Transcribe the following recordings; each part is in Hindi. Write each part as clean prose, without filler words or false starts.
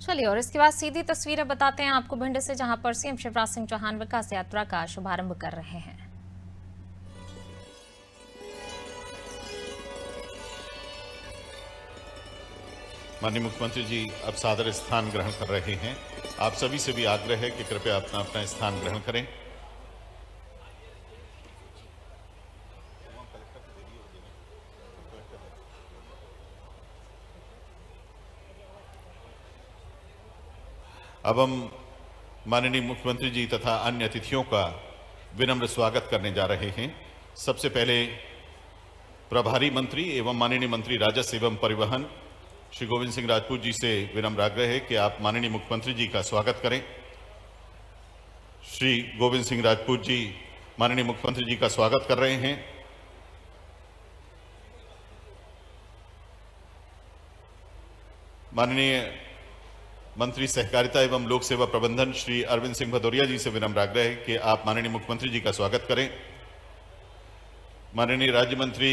चलिए और इसके बाद सीधी तस्वीरें बताते हैं आपको भिंड से, जहां पर सीएम शिवराज सिंह चौहान विकास यात्रा का शुभारंभ कर रहे हैं। माननीय मुख्यमंत्री जी अब सादर स्थान ग्रहण कर रहे हैं। आप सभी से भी आग्रह है कि कृपया अपना अपना स्थान ग्रहण करें। अब हम माननीय मुख्यमंत्री जी तथा अन्य अतिथियों का विनम्र स्वागत करने जा रहे हैं। सबसे पहले प्रभारी मंत्री एवं माननीय मंत्री राजस्व एवं परिवहन श्री गोविंद सिंह राजपूत जी से विनम्र आग्रह है कि आप माननीय मुख्यमंत्री जी का स्वागत करें। श्री गोविंद सिंह राजपूत जी माननीय मुख्यमंत्री जी का स्वागत कर रहे हैं। माननीय मंत्री सहकारिता एवं लोक सेवा प्रबंधन श्री अरविंद सिंह भदौरिया जी से विनम्र आग्रह है कि आप माननीय मुख्यमंत्री जी का स्वागत करें। माननीय राज्य मंत्री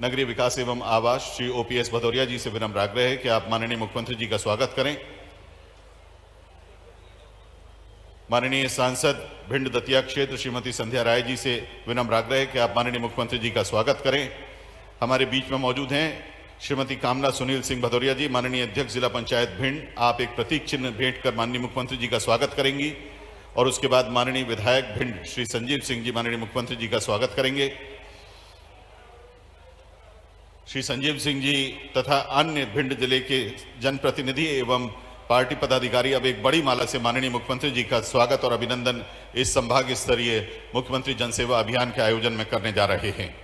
नगरीय विकास एवं आवास श्री ओपीएस भदौरिया जी से विनम्र आग्रह है कि आप माननीय मुख्यमंत्री जी का स्वागत करें। माननीय सांसद भिंड दतिया क्षेत्र श्रीमती संध्या राय जी से विनम्र आग्रह है कि आप माननीय मुख्यमंत्री जी का स्वागत करें। हमारे बीच में मौजूद हैं श्रीमती कामना सुनील सिंह भदौरिया जी, माननीय अध्यक्ष जिला पंचायत भिंड। आप एक प्रतीक चिन्ह भेंट कर माननीय मुख्यमंत्री जी का स्वागत करेंगी और उसके बाद माननीय विधायक भिंड श्री संजीव सिंह जी माननीय मुख्यमंत्री जी का स्वागत करेंगे। श्री संजीव सिंह जी तथा अन्य भिंड जिले के जनप्रतिनिधि एवं पार्टी पदाधिकारी अब एक बड़ी माला से माननीय मुख्यमंत्री जी का स्वागत और अभिनंदन इस संभाग स्तरीय मुख्यमंत्री जनसेवा अभियान के आयोजन में करने जा रहे हैं।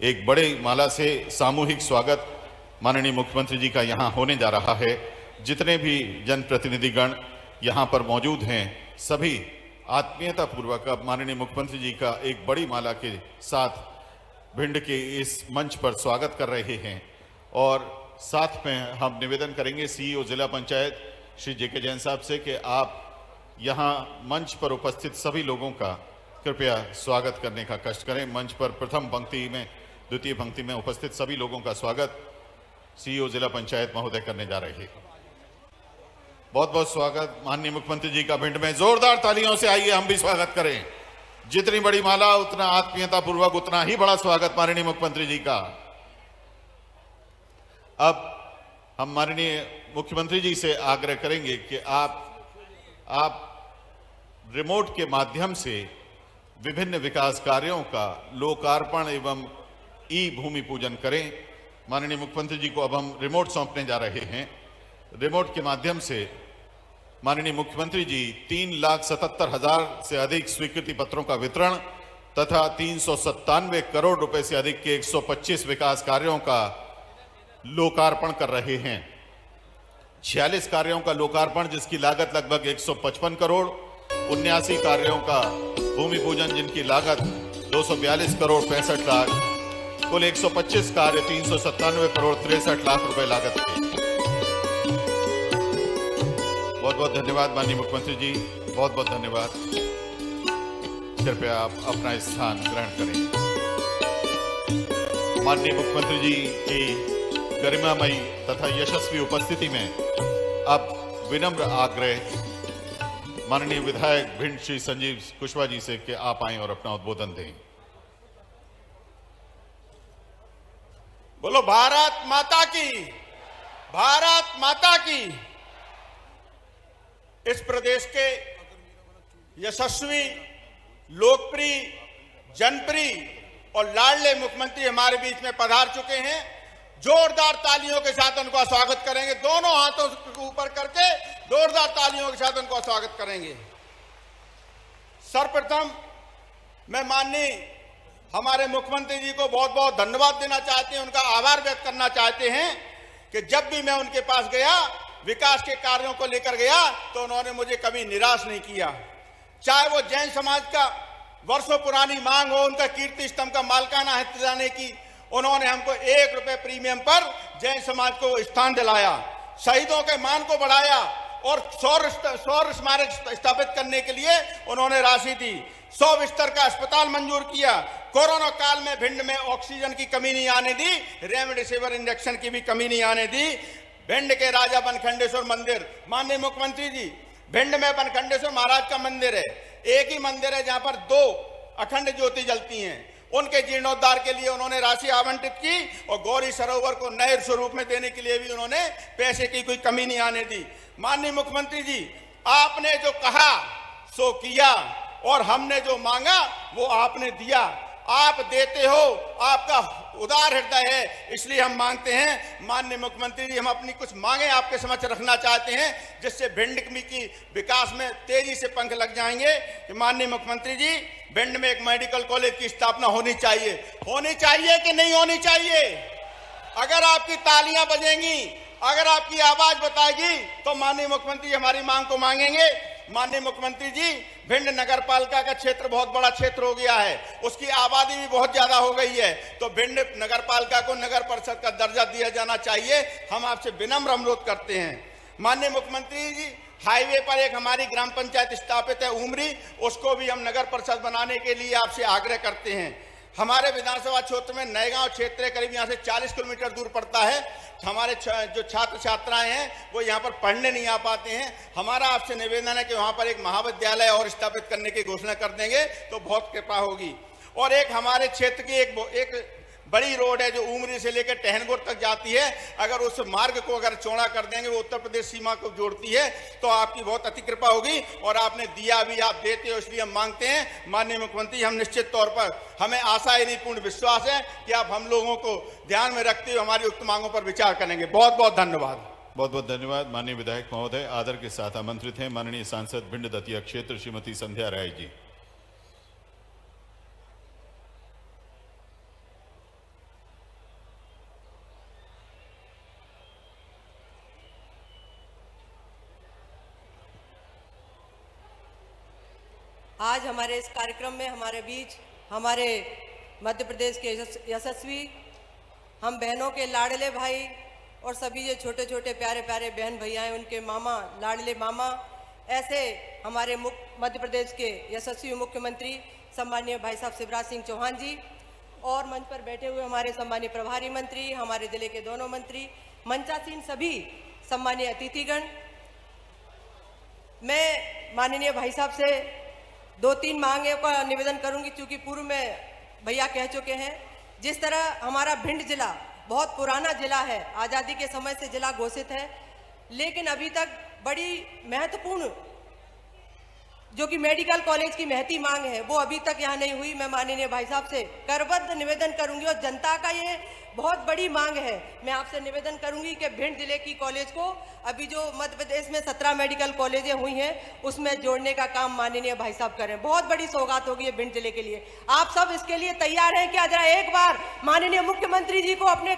एक बड़े माला से सामूहिक स्वागत माननीय मुख्यमंत्री जी का यहाँ होने जा रहा है। जितने भी जनप्रतिनिधिगण यहाँ पर मौजूद हैं सभी आत्मीयता पूर्वक अब माननीय मुख्यमंत्री जी का एक बड़ी माला के साथ भिंड के इस मंच पर स्वागत कर रहे हैं। और साथ में हम निवेदन करेंगे सीईओ जिला पंचायत श्री जेके जैन साहब से कि आप यहाँ मंच पर उपस्थित सभी लोगों का कृपया स्वागत करने का कष्ट करें। मंच पर प्रथम पंक्ति में द्वितीय पंक्ति में उपस्थित सभी लोगों का स्वागत सीईओ जिला पंचायत महोदय करने जा रहे हैं। बहुत बहुत स्वागत माननीय मुख्यमंत्री जी का भिंड में। जोरदार तालियों से आइए हम भी स्वागत करें। जितनी बड़ी माला उतना आत्मीयता पूर्वक उतना ही बड़ा स्वागत माननीय मुख्यमंत्री जी का। अब हम माननीय मुख्यमंत्री जी से आग्रह करेंगे कि आप रिमोट के माध्यम से विभिन्न विकास कार्यों का लोकार्पण एवं ई भूमि पूजन करें। माननीय मुख्यमंत्री जी को अब हम रिमोट सौंपने जा रहे हैं। रिमोट के माध्यम से माननीय मुख्यमंत्री जी 3,77,000 से अधिक स्वीकृति पत्रों का वितरण तथा 397 करोड़ रुपए से अधिक के 125 विकास कार्यों का लोकार्पण कर रहे हैं। 46 कार्यों का लोकार्पण जिसकी लागत लगभग 155 करोड़, 79 कार्यों का भूमि पूजन जिनकी लागत 242 करोड़ 65 लाख, कुल 125 कार्य 397 करोड़ 63 लाख रुपए लागत के। बहुत बहुत धन्यवाद माननीय मुख्यमंत्री जी, बहुत बहुत धन्यवाद। कृपया आप अपना स्थान ग्रहण करें। माननीय मुख्यमंत्री जी की गरिमामयी तथा यशस्वी उपस्थिति में अब विनम्र आग्रह माननीय विधायक भिंड श्री संजीव कुशवाहा जी से कि आप आएं और अपना उद्बोधन दें। बोलो भारत माता की, भारत माता की। इस प्रदेश के यशस्वी, लोकप्रिय, जनप्रिय और लाडले मुख्यमंत्री हमारे बीच में पधार चुके हैं। जोरदार तालियों के साथ उनका स्वागत करेंगे। दोनों हाथों को ऊपर करके जोरदार तालियों के साथ उनका स्वागत करेंगे। सर्वप्रथम मैं माननीय हमारे मुख्यमंत्री जी को बहुत बहुत धन्यवाद देना चाहते हैं, उनका आभार व्यक्त करना चाहते हैं कि जब भी मैं उनके पास गया, विकास के कार्यों को लेकर गया, तो उन्होंने मुझे कभी निराश नहीं किया। चाहे वो जैन समाज का वर्षों पुरानी मांग हो, उनका कीर्ति स्तंभ का मालिकाना हक दिलाने की, उन्होंने हमको 1 रुपए प्रीमियम पर जैन समाज को स्थान दिलाया, शहीदों के मान को बढ़ाया और सौर स्मारक स्थापित करने के लिए उन्होंने राशि दी। 100 बिस्तर का अस्पताल मंजूर किया। कोरोना काल में भिंड में ऑक्सीजन की कमी नहीं आने दी, रेमडेसिविर इंजेक्शन की भी कमी नहीं आने दी। भिंड के राजा बनखंडेश्वर मंदिर, माननीय मुख्यमंत्री जी, भिंड में बनखंडेश्वर महाराज का मंदिर है, एक ही मंदिर है जहां पर 2 अखंड ज्योति जलती हैं। उनके जीर्णोद्धार के लिए उन्होंने राशि आवंटित की और गौरी सरोवर को नए स्वरूप में देने के लिए भी उन्होंने पैसे की कोई कमी नहीं आने दी। माननीय मुख्यमंत्री जी, आपने जो कहा सो किया और हमने जो मांगा वो आपने दिया। आप देते हो, आपका उदार हृदय है, इसलिए हम मांगते हैं। माननीय मुख्यमंत्री जी, हम अपनी कुछ मांगे आपके समक्ष रखना चाहते हैं जिससे भिंड की विकास में तेजी से पंख लग जाएंगे। कि माननीय मुख्यमंत्री जी, भिंड में एक मेडिकल कॉलेज की स्थापना होनी चाहिए कि नहीं होनी चाहिए? अगर आपकी तालियां बजेंगी, अगर आपकी आवाज बताएगी तो माननीय मुख्यमंत्री हमारी मांग को मांगेंगे। माननीय मुख्यमंत्री जी, भिंड नगर पालिका का क्षेत्र बहुत बड़ा क्षेत्र हो गया है, उसकी आबादी भी बहुत ज्यादा हो गई है, तो भिंड नगर पालिका को नगर परिषद का दर्जा दिया जाना चाहिए। हम आपसे विनम्र अनुरोध करते हैं। माननीय मुख्यमंत्री जी, हाईवे पर एक हमारी ग्राम पंचायत स्थापित है उमरी, उसको भी हम नगर परिषद बनाने के लिए आपसे आग्रह करते हैं। हमारे विधानसभा क्षेत्र में नएगांव क्षेत्र करीब यहाँ से 40 किलोमीटर दूर पड़ता है। हमारे जो छात्र छात्राएं हैं वो यहाँ पर पढ़ने नहीं आ पाते हैं। हमारा आपसे निवेदन है कि वहाँ पर एक महाविद्यालय और स्थापित करने की घोषणा कर देंगे तो बहुत कृपा होगी। और एक हमारे क्षेत्र की एक बड़ी रोड है जो उमरी से लेकर टहनगुर तक जाती है, अगर उस मार्ग को अगर चौड़ा कर देंगे, वो उत्तर प्रदेश सीमा को जोड़ती है, तो आपकी बहुत अति कृपा होगी। और आपने दिया भी, आप देते हो, इसलिए हम मांगते हैं। माननीय मुख्यमंत्री, हम निश्चित तौर पर, हमें आशा ही नहीं पूर्ण विश्वास है कि आप हम लोगों को ध्यान में रखते हुए हमारी उक्त मांगों पर विचार करेंगे। बहुत बहुत धन्यवाद। बहुत बहुत धन्यवाद। माननीय विधायक महोदय, आदर के साथ आमंत्रित हैं माननीय सांसद भिंड दतिया क्षेत्र श्रीमती संध्या राय जी। आज हमारे इस कार्यक्रम में हमारे बीच हमारे मध्य प्रदेश के यशस्वी हम बहनों के लाडले भाई और सभी जो छोटे छोटे प्यारे प्यारे बहन भैया हैं, उनके मामा, लाडले मामा, ऐसे हमारे मध्य प्रदेश के यशस्वी मुख्यमंत्री सम्मानीय भाई साहब शिवराज सिंह चौहान जी, और मंच पर बैठे हुए हमारे सम्मानीय प्रभारी मंत्री, हमारे जिले के दोनों मंत्री, मंचासीन सभी सम्मानीय अतिथिगण। मैं माननीय भाई साहब से 2-3 मांगे का निवेदन करूंगी, क्योंकि पूर्व में भैया कह चुके हैं। जिस तरह हमारा भिंड जिला बहुत पुराना जिला है, आज़ादी के समय से जिला घोषित है, लेकिन अभी तक बड़ी महत्वपूर्ण जो कि मेडिकल कॉलेज की महती मांग है वो अभी तक यहाँ नहीं हुई। मैं माननीय भाई साहब से करबद्ध निवेदन करूंगी, और जनता का ये बहुत बड़ी मांग है। मैं आपसे निवेदन करूंगी कि भिंड जिले की कॉलेज को, अभी जो मध्य प्रदेश में 17 मेडिकल कॉलेजें हुई हैं, उसमें जोड़ने का काम माननीय भाई साहब करें। बहुत बड़ी सौगात होगी ये भिंड जिले के लिए। आप सब इसके लिए तैयार हैं क्या? जरा एक बार माननीय मुख्यमंत्री जी को अपने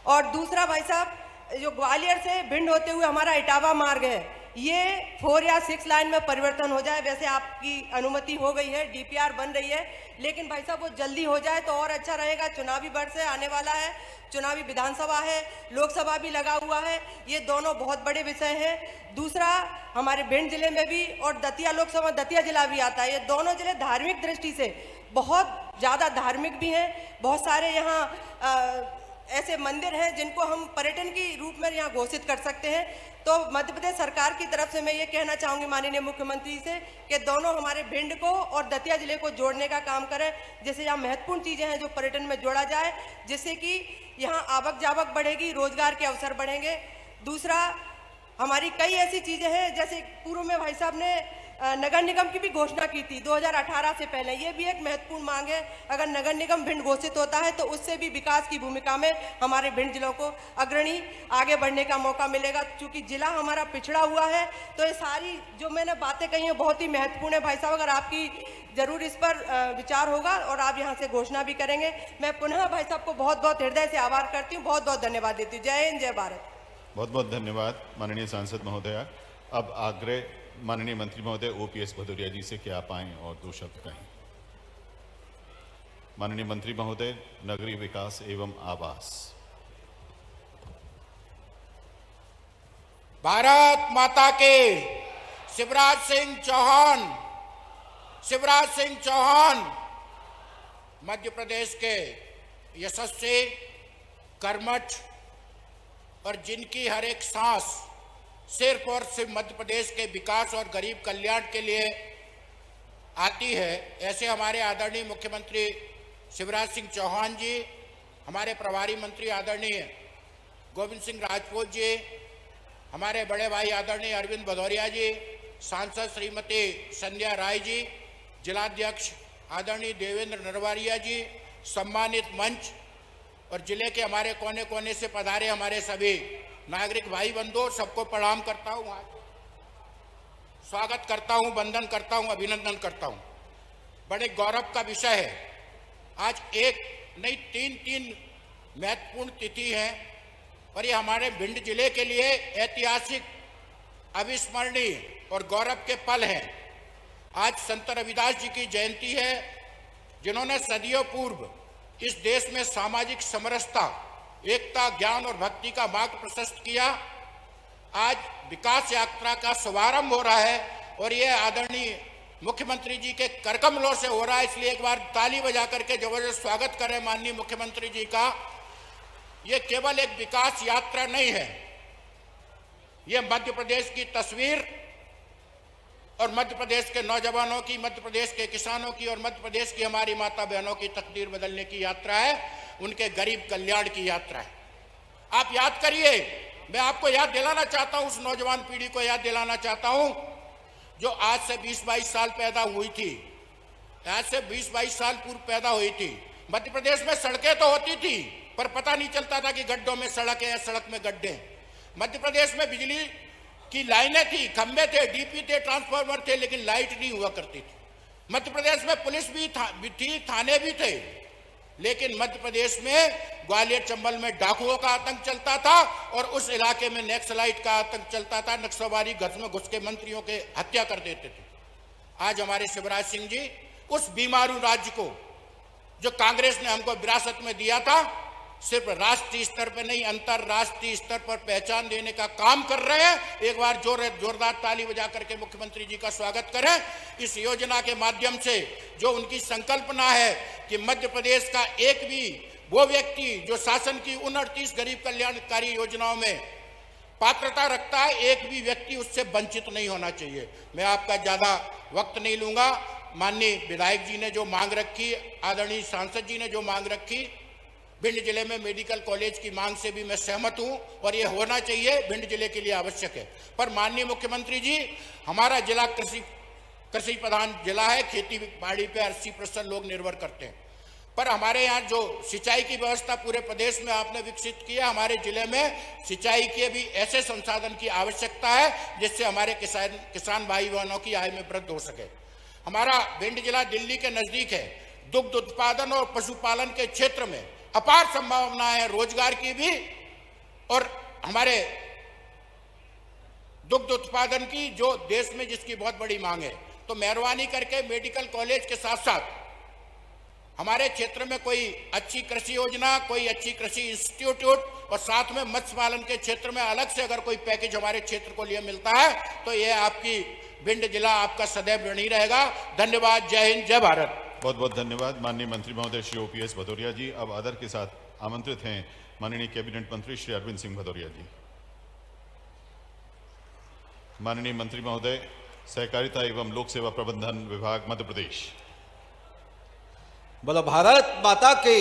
और दूसरा भाई साहब, जो ग्वालियर से भिंड होते हुए हमारा इटावा मार्ग है, ये 4 या 6 लाइन में परिवर्तन हो जाए। वैसे आपकी अनुमति हो गई है, डीपीआर बन रही है, लेकिन भाई साहब वो जल्दी हो जाए तो और अच्छा रहेगा। चुनावी वर्ष से आने वाला है, चुनावी विधानसभा है, लोकसभा भी लगा हुआ है, ये दोनों बहुत बड़े विषय हैं। दूसरा, हमारे भिंड जिले में भी और दतिया लोकसभा, दतिया जिला भी आता है, ये दोनों जिले धार्मिक दृष्टि से बहुत ज़्यादा धार्मिक भी हैं। बहुत सारे यहाँ ऐसे मंदिर हैं जिनको हम पर्यटन की रूप में यहाँ घोषित कर सकते हैं। तो मध्य प्रदेश सरकार की तरफ से मैं ये कहना चाहूँगी माननीय मुख्यमंत्री से कि दोनों हमारे भिंड को और दतिया जिले को जोड़ने का काम करें, जैसे यहाँ महत्वपूर्ण चीज़ें हैं जो पर्यटन में जोड़ा जाए, जिससे कि यहाँ आवक जावक बढ़ेगी, रोजगार के अवसर बढ़ेंगे। दूसरा, हमारी कई ऐसी चीज़ें हैं, जैसे पूर्व में भाई साहब ने नगर निगम की भी घोषणा की थी 2018 से पहले, ये भी एक महत्वपूर्ण मांग है। अगर नगर निगम भिंड घोषित होता है तो उससे भी विकास की भूमिका में हमारे भिंड जिलों को अग्रणी आगे बढ़ने का मौका मिलेगा। क्योंकि जिला हमारा पिछड़ा हुआ है, तो ये सारी जो मैंने बातें कही हैं बहुत ही महत्वपूर्ण है। भाई साहब, अगर आपकी जरूर इस पर विचार होगा और आप यहाँ से घोषणा भी करेंगे। मैं पुनः भाई साहब को बहुत बहुत हृदय से आभार करती हूँ, बहुत बहुत धन्यवाद देती हूँ। जय हिंद, जय भारत। बहुत बहुत धन्यवाद माननीय सांसद महोदया। अब आग्रह माननीय मंत्री महोदय ओपीएस भदौरिया जी से कि आप आएं और 2 शब्द कहें। माननीय मंत्री महोदय, नगरीय विकास एवं आवास। भारत माता के शिवराज सिंह चौहान मध्य प्रदेश के यशस्वी, कर्मठ और जिनकी हर एक सांस सिर्फ और सिर्फ मध्य प्रदेश के विकास और गरीब कल्याण के लिए आती है, ऐसे हमारे आदरणीय मुख्यमंत्री शिवराज सिंह चौहान जी, हमारे प्रभारी मंत्री आदरणीय गोविंद सिंह राजपूत जी, हमारे बड़े भाई आदरणीय अरविंद भदौरिया जी, सांसद श्रीमती संध्या राय जी, जिलाध्यक्ष आदरणीय देवेंद्र नरवारिया जी, सम्मानित मंच और जिले के हमारे कोने कोने से पधारे हमारे सभी नागरिक भाई बंधु, सबको प्रणाम करता हूं, आज स्वागत करता हूं, वंदन करता हूं, अभिनंदन करता हूं। बड़े गौरव का विषय है, आज एक नहीं तीन महत्वपूर्ण तिथि है और ये हमारे भिंड जिले के लिए ऐतिहासिक, अविस्मरणीय और गौरव के पल हैं। आज संत रविदास जी की जयंती है, जिन्होंने सदियों पूर्व इस देश में सामाजिक समरसता, एकता, ज्ञान और भक्ति का मार्ग प्रशस्त किया। आज विकास यात्रा का शुभारंभ हो रहा है और ये आदरणीय मुख्यमंत्री जी के करकमलों से हो रहा है, इसलिए एक बार ताली बजा करके जबरदस्त स्वागत करें माननीय मुख्यमंत्री जी का। ये केवल एक विकास यात्रा नहीं है, ये मध्य प्रदेश की तस्वीर और मध्य प्रदेश के नौजवानों की, मध्य प्रदेश के किसानों की और मध्य प्रदेश की हमारी माता बहनों की तकदीर बदलने की यात्रा है, उनके गरीब कल्याण की यात्रा है। आप याद करिए, मैं आपको याद दिलाना चाहता हूं, उस नौजवान पीढ़ी को याद दिलाना चाहता हूं जो आज से 20-22 साल पैदा हुई थी, आज से 20-22 साल पूर्व पैदा हुई थी। मध्य प्रदेश में सड़कें तो होती थी पर पता नहीं चलता था कि गड्ढों में सड़क है या सड़क में गड्ढे। मध्य प्रदेश में बिजली की लाइनें थी, खंभे थे, डीपी थे, ट्रांसफार्मर थे, लेकिन लाइट नहीं हुआ करती थी। मध्य प्रदेश में पुलिस भी थी, थाने भी थे, लेकिन मध्य प्रदेश में ग्वालियर चंबल में डाकुओं का आतंक चलता था और उस इलाके में नक्सलाइट का आतंक चलता था। नक्सलवादी घर में घुस के मंत्रियों के हत्या कर देते थे। आज हमारे शिवराज सिंह जी उस बीमारू राज्य को जो कांग्रेस ने हमको विरासत में दिया था, सिर्फ राष्ट्रीय स्तर पर नहीं, अंतरराष्ट्रीय स्तर पर पहचान देने का काम कर रहे हैं। एक बार जोरदार ताली बजा करके मुख्यमंत्री जी का स्वागत करें। इस योजना के माध्यम से जो उनकी संकल्पना है कि मध्य प्रदेश का एक भी वो व्यक्ति जो शासन की 29 गरीब कल्याणकारी योजनाओं में पात्रता रखता है, एक भी व्यक्ति उससे वंचित नहीं होना चाहिए। मैं आपका ज्यादा वक्त नहीं लूंगा। माननीय विधायक जी ने जो मांग रखी, आदरणीय सांसद जी ने जो मांग रखी, भिंड जिले में मेडिकल कॉलेज की मांग से भी मैं सहमत हूं और ये होना चाहिए, भिंड जिले के लिए आवश्यक है। पर माननीय मुख्यमंत्री जी, हमारा जिला कृषि प्रधान जिला है, खेती बाड़ी पे 80% लोग निर्भर करते हैं। पर हमारे यहाँ जो सिंचाई की व्यवस्था पूरे प्रदेश में आपने विकसित किया, हमारे जिले में सिंचाई के भी ऐसे संसाधन की आवश्यकता है जिससे हमारे किसान भाई बहनों की आय में वृद्धि हो सके। हमारा भिंड जिला दिल्ली के नजदीक है, दुग्ध उत्पादन और पशुपालन के क्षेत्र में अपार संभावनाएं हैं, रोजगार की भी और हमारे दुग्ध उत्पादन की, जो देश में जिसकी बहुत बड़ी मांग है। तो मेहरबानी करके मेडिकल कॉलेज के साथ साथ हमारे क्षेत्र में कोई अच्छी कृषि योजना, कोई अच्छी कृषि इंस्टीट्यूट और साथ में मत्स्य पालन के क्षेत्र में अलग से अगर कोई पैकेज हमारे क्षेत्र को लिए मिलता है तो ये आपकी भिंड जिला आपका सदैव ऋणी रहेगा। धन्यवाद। जय हिंद, जय भारत। बहुत बहुत धन्यवाद माननीय मंत्री महोदय श्री OPS भदौरिया जी। अब आदर के साथ आमंत्रित हैं माननीय कैबिनेट मंत्री श्री अरविंद सिंह भदौरिया जी। माननीय मंत्री महोदय, सहकारिता एवं लोक सेवा प्रबंधन विभाग मध्य प्रदेश। बोलो भारत माता की।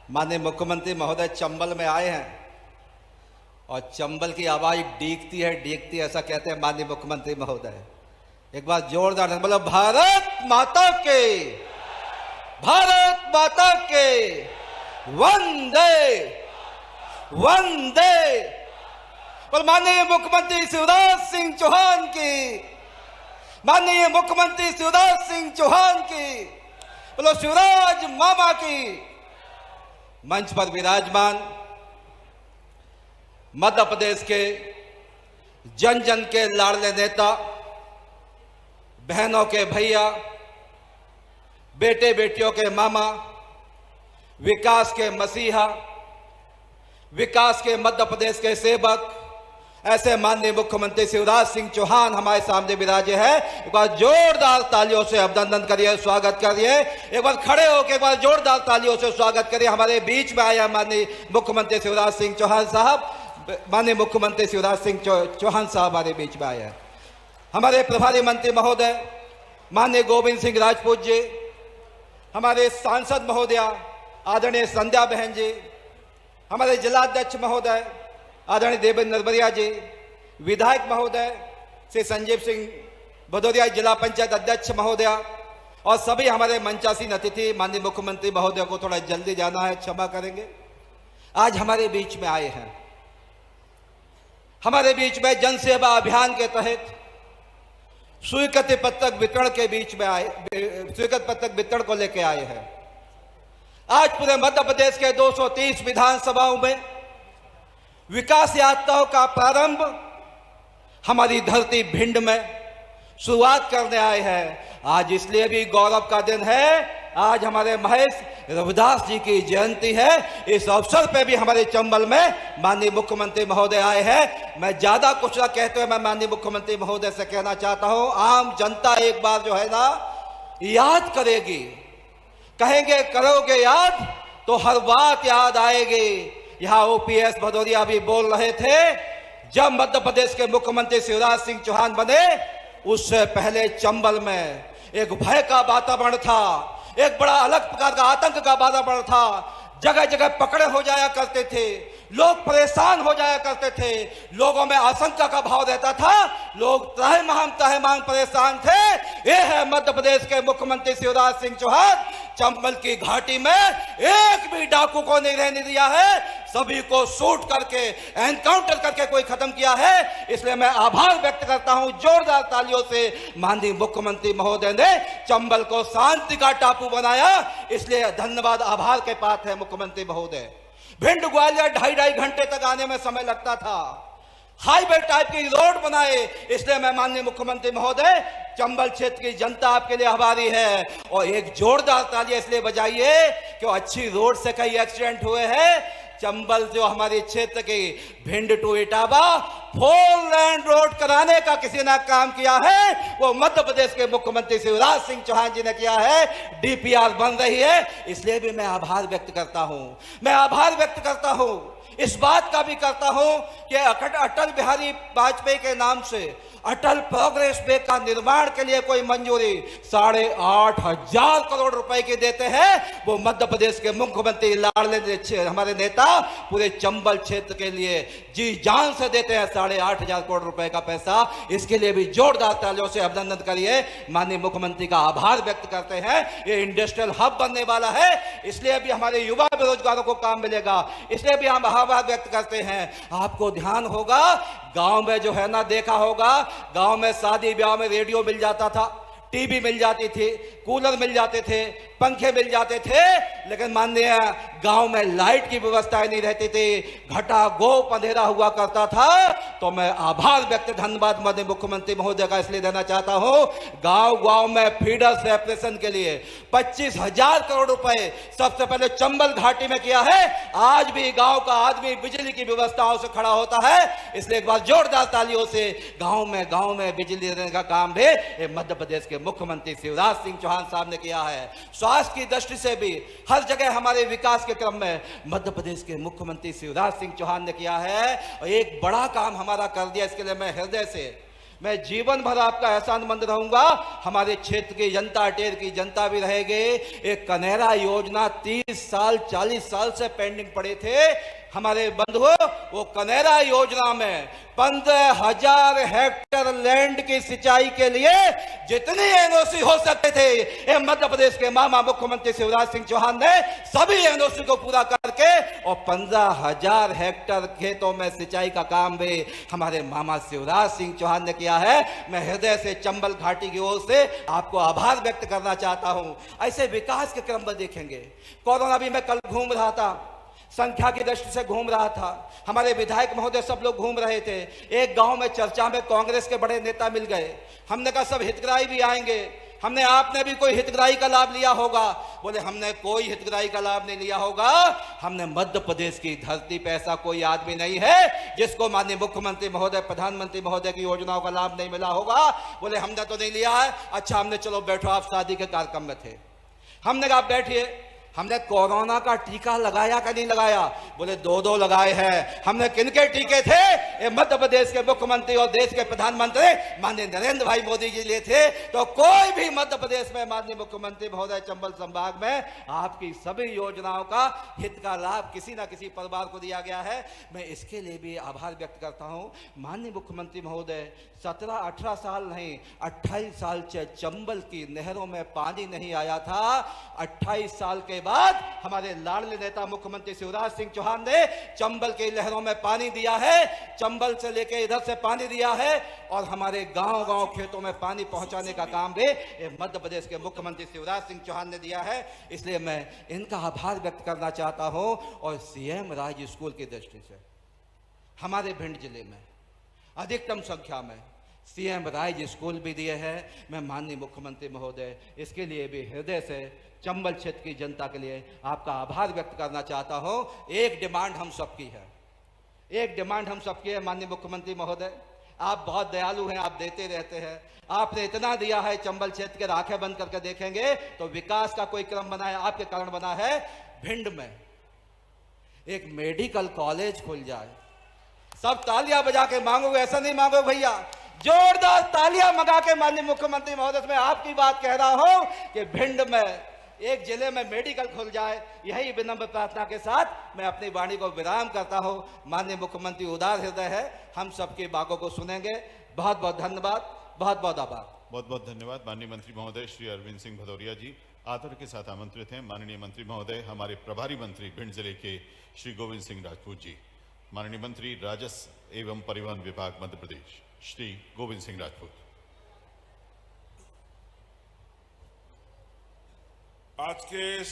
माननीय मुख्यमंत्री महोदय चंबल में आए हैं और चंबल की आवाज डीगती है ऐसा कहते हैं माननीय मुख्यमंत्री महोदय। एक बार जोरदार बोलो भारत माता के, भारत माता के, वंदे वंदे। बोलो माननीय मुख्यमंत्री शिवराज सिंह चौहान की, माननीय मुख्यमंत्री शिवराज सिंह चौहान की। बोलो शिवराज मामा की। मंच पर विराजमान मध्य प्रदेश के जन जन के लाडले नेता, बहनों के भैया, बेटे बेटियों के मामा, विकास के मसीहा, विकास के मध्य प्रदेश के सेवक, ऐसे माननीय मुख्यमंत्री शिवराज सिंह चौहान हमारे सामने विराजे हैं। एक बार जोरदार तालियों से अभिनंदन करिए, स्वागत करिए। एक बार खड़े होकर एक बार जोरदार तालियों से स्वागत करिए। हमारे बीच में आया माननीय मुख्यमंत्री शिवराज सिंह चौहान साहब। माननीय मुख्यमंत्री शिवराज सिंह चौहान साहब हमारे बीच में आए हैं। हमारे प्रभारी मंत्री महोदय माननीय गोविंद सिंह राजपूत जी, हमारे सांसद महोदया आदरणीय संध्या बहन जी, हमारे जिलाध्यक्ष महोदय आदरणीय देवेंद्र नरबरिया जी, विधायक महोदय श्री संजीव सिंह भदौरिया, जिला पंचायत अध्यक्ष महोदया, और सभी हमारे मंचासीन अतिथि। माननीय मुख्यमंत्री महोदय को थोड़ा जल्दी जाना है, क्षमा करेंगे। आज हमारे बीच में आए हैं, हमारे बीच में जन सेवा अभियान के तहत स्वीकृति पत्रक वितरण के बीच में आए, स्वीकृति पत्रक वितरण को लेकर आए हैं। आज पूरे मध्य प्रदेश के 230 विधानसभाओं में विकास यात्राओं का प्रारंभ हमारी धरती भिंड में शुरुआत करने आए हैं। आज इसलिए भी गौरव का दिन है, आज हमारे महेश रविदास जी की जयंती है। इस अवसर पे भी हमारे चंबल में माननीय मुख्यमंत्री महोदय आए हैं। मैं ज्यादा कुछ ना कहते हुए मैं माननीय मुख्यमंत्री महोदय से कहना चाहता हूं, आम जनता एक बार जो है ना याद करेगी, कहेंगे करोगे याद तो हर बात याद आएगी। यहां ओपीएस भदौरिया भी बोल रहे थे, जब मध्य प्रदेश के मुख्यमंत्री शिवराज सिंह चौहान बने उससे पहले चंबल में एक भय का वातावरण था, एक बड़ा अलग प्रकार का आतंक का वातावरण था। जगह जगह पकड़े हो जाया करते थे, लोग परेशान हो जाया करते थे, लोगों में आशंका का भाव रहता था, लोग तहे परेशान थे। ये है मध्य प्रदेश के मुख्यमंत्री शिवराज सिंह चौहान। चंबल की घाटी में एक भी डाकू को नहीं रहने दिया है, सभी को शूट करके एनकाउंटर करके कोई खत्म किया है। इसलिए मैं आभार व्यक्त करता हूं जोरदार तालियों से। माननीय मुख्यमंत्री महोदय ने चंबल को शांति का टापू बनाया, इसलिए धन्यवाद आभार के पात्र है मुख्यमंत्री महोदय। भिंड ग्वालियर 2.5 घंटे तक आने में समय लगता था, हाईवे टाइप की रोड बनाए, इसलिए मैं माननीय मुख्यमंत्री महोदय चंबल क्षेत्र की जनता आपके लिए आभारी है। और एक जोरदार तालियां इसलिए बजाइए कि अच्छी रोड से कई एक्सीडेंट हुए हैं। चंबल जो हमारे क्षेत्र की Bhind to Etawah 4 lane road कराने का किसी ने काम किया है, वो मध्य प्रदेश के मुख्यमंत्री शिवराज सिंह चौहान जी ने किया है। डीपीआर बन रही है, इसलिए भी मैं आभार व्यक्त करता हूं। मैं आभार व्यक्त करता हूं, इस बात का भी करता हूं कि अटल बिहारी वाजपेयी के नाम से अटल प्रोग्रेस वे का निर्माण के लिए कोई मंजूरी 8,500 करोड़ रुपए की देते हैं, वो मध्य प्रदेश के मुख्यमंत्री लाडले हमारे नेता पूरे चंबल क्षेत्र के लिए जी जान से देते हैं 8,500 करोड़ रुपए का पैसा। इसके लिए भी जोरदार तालियों से अभिनंदन करिए, माननीय मुख्यमंत्री का आभार व्यक्त करते हैं। ये इंडस्ट्रियल हब बनने वाला है, इसलिए भी हमारे युवा बेरोजगारों को काम मिलेगा, इसलिए भी हम आभार व्यक्त करते हैं। आपको ध्यान होगा गांव में जो है ना, देखा होगा गांव में शादी ब्याह में रेडियो मिल जाता था, टीवी मिल जाती थी, कूलर मिल जाते थे, पंखे मिल जाते थे, लेकिन माननीय गांव में लाइट की व्यवस्था नहीं रहती थी, घटा गोप अंधेरा हुआ करता था। तो मैं आभार व्यक्त धन्यवाद माननीय मुख्यमंत्री महोदय का इसलिए देना चाहता हूं। गांव गांव में फीडर सेपरेशन के लिए 25,000 करोड़ रुपए सबसे पहले चंबल घाटी में किया है। आज भी गांव का आदमी बिजली की व्यवस्थाओं से खड़ा होता है, इसलिए एक बार जोरदार तालियों से गांव में बिजली देने का काम भी मध्य प्रदेश के मुख्यमंत्री शिवराज सिंह चौहान साहब ने किया है। स्वास्थ्य की दृष्टि से भी हर जगह हमारे विकास के क्रम में मध्य प्रदेश के मुख्यमंत्री शिवराज सिंह चौहान ने किया है और एक बड़ा काम हमारा कर दिया। इसके लिए मैं हृदय से, मैं जीवन भर आपका एहसानमंद रहूंगा। हमारे क्षेत्र की जनता, अटेर की जनता भी रहेगी। एक कनेरा योजना 30 साल 40 साल से पेंडिंग पड़े थे हमारे बंधुओं, वो कनेरा योजना में 15,000 हेक्टेयर लैंड की सिंचाई के लिए जितनी एनओसी हो सकते थे, मध्य प्रदेश के मामा मुख्यमंत्री शिवराज सिंह चौहान ने सभी एनओसी को पूरा करके और 15,000 हेक्टेयर खेतों में सिंचाई का काम भी हमारे मामा शिवराज सिंह चौहान ने किया है। मैं हृदय से चंबल घाटी की ओर से आपको आभार व्यक्त करना चाहता हूं। ऐसे विकास के क्रम में देखेंगे, कोरोना भी मैं कल घूम रहा था, संख्या की दृष्टि से घूम रहा था, हमारे विधायक महोदय सब लोग घूम रहे थे। एक गांव में चर्चा में कांग्रेस के बड़े नेता मिल गए, हमने कहा सब हितग्राही भी आएंगे, हमने आपने भी कोई हितग्राही का लाभ लिया होगा। बोले हमने कोई हितग्राही का लाभ नहीं लिया होगा। हमने मध्य प्रदेश की धरती पे ऐसा कोई आदमी नहीं है जिसको माननीय मुख्यमंत्री महोदय, प्रधानमंत्री महोदय की योजनाओं का लाभ नहीं मिला होगा। बोले हमने तो नहीं लिया है। अच्छा, हमने चलो बैठो, आप शादी के कार्यक्रम में थे, हमने कहा बैठिए, हमने कोरोना का टीका लगाया कि नहीं लगाया? बोले दो लगाए हैं। हमने किनके टीके थे? ये मध्य प्रदेश के मुख्यमंत्री और देश के प्रधानमंत्री माननीय नरेंद्र भाई मोदी जी लिए थे। तो कोई भी मध्य प्रदेश में माननीय मुख्यमंत्री महोदय चंबल संभाग में आपकी सभी योजनाओं का हित का लाभ किसी ना किसी परिवार को दिया गया है। मैं इसके लिए भी आभार व्यक्त करता हूं। माननीय मुख्यमंत्री महोदय 17-18 साल नहीं, 28 साल से चंबल की नहरों में पानी नहीं आया था। 28 साल के बाद हमारे लाडले नेता मुख्यमंत्री शिवराज सिंह चौहान ने चंबल की नहरों में पानी दिया है। चंबल से लेकर इधर से पानी दिया है और हमारे गांव-गांव खेतों में पानी पहुंचाने का काम भी मध्य प्रदेश के मुख्यमंत्री शिवराज सिंह चौहान ने दिया है। इसलिए मैं इनका आभार व्यक्त करना चाहता हूं। और सीएम राज स्कूल की दृष्टि से हमारे भिंड जिले में अधिकतम संख्या में सीएम राइज स्कूल भी दिए हैं। मैं माननीय मुख्यमंत्री महोदय इसके लिए भी हृदय से चंबल क्षेत्र की जनता के लिए आपका आभार व्यक्त करना चाहता हूं। एक डिमांड हम सबकी है, एक डिमांड हम सबकी है माननीय मुख्यमंत्री महोदय, आप बहुत दयालु हैं, आप देते रहते हैं। आपने इतना दिया है चंबल क्षेत्र के, आंखें बंद करके देखेंगे तो विकास का कोई क्रम बना है, आपके कारण बना है। भिंड में एक मेडिकल कॉलेज खुल जाए। सब तालियां बजा के मांगोगे, ऐसा नहीं मांगो भैया, जोरदार तालियां मंगा के माननीय मुख्यमंत्री महोदय मैं आपकी बात कह रहा हूं कि भिंड में एक जिले में मेडिकल खुल जाए। यही विनम्र प्रार्थना के साथ मैं अपनी वाणी को विराम करता हूं। माननीय मुख्यमंत्री उदार हृदय है, हम सबकी बातों को सुनेंगे। बहुत बहुत धन्यवाद, बहुत बहुत आभार। बहुत बहुत धन्यवाद माननीय मंत्री महोदय श्री अरविंद सिंह भदौरिया जी। आदर के साथ आमंत्रित हैं माननीय मंत्री महोदय हमारे प्रभारी मंत्री भिंड जिले के श्री गोविंद सिंह राजपूत जी। माननीय मंत्री राजस्व एवं परिवहन विभाग मध्य प्रदेश श्री गोविंद सिंह राजपूत। आज के इस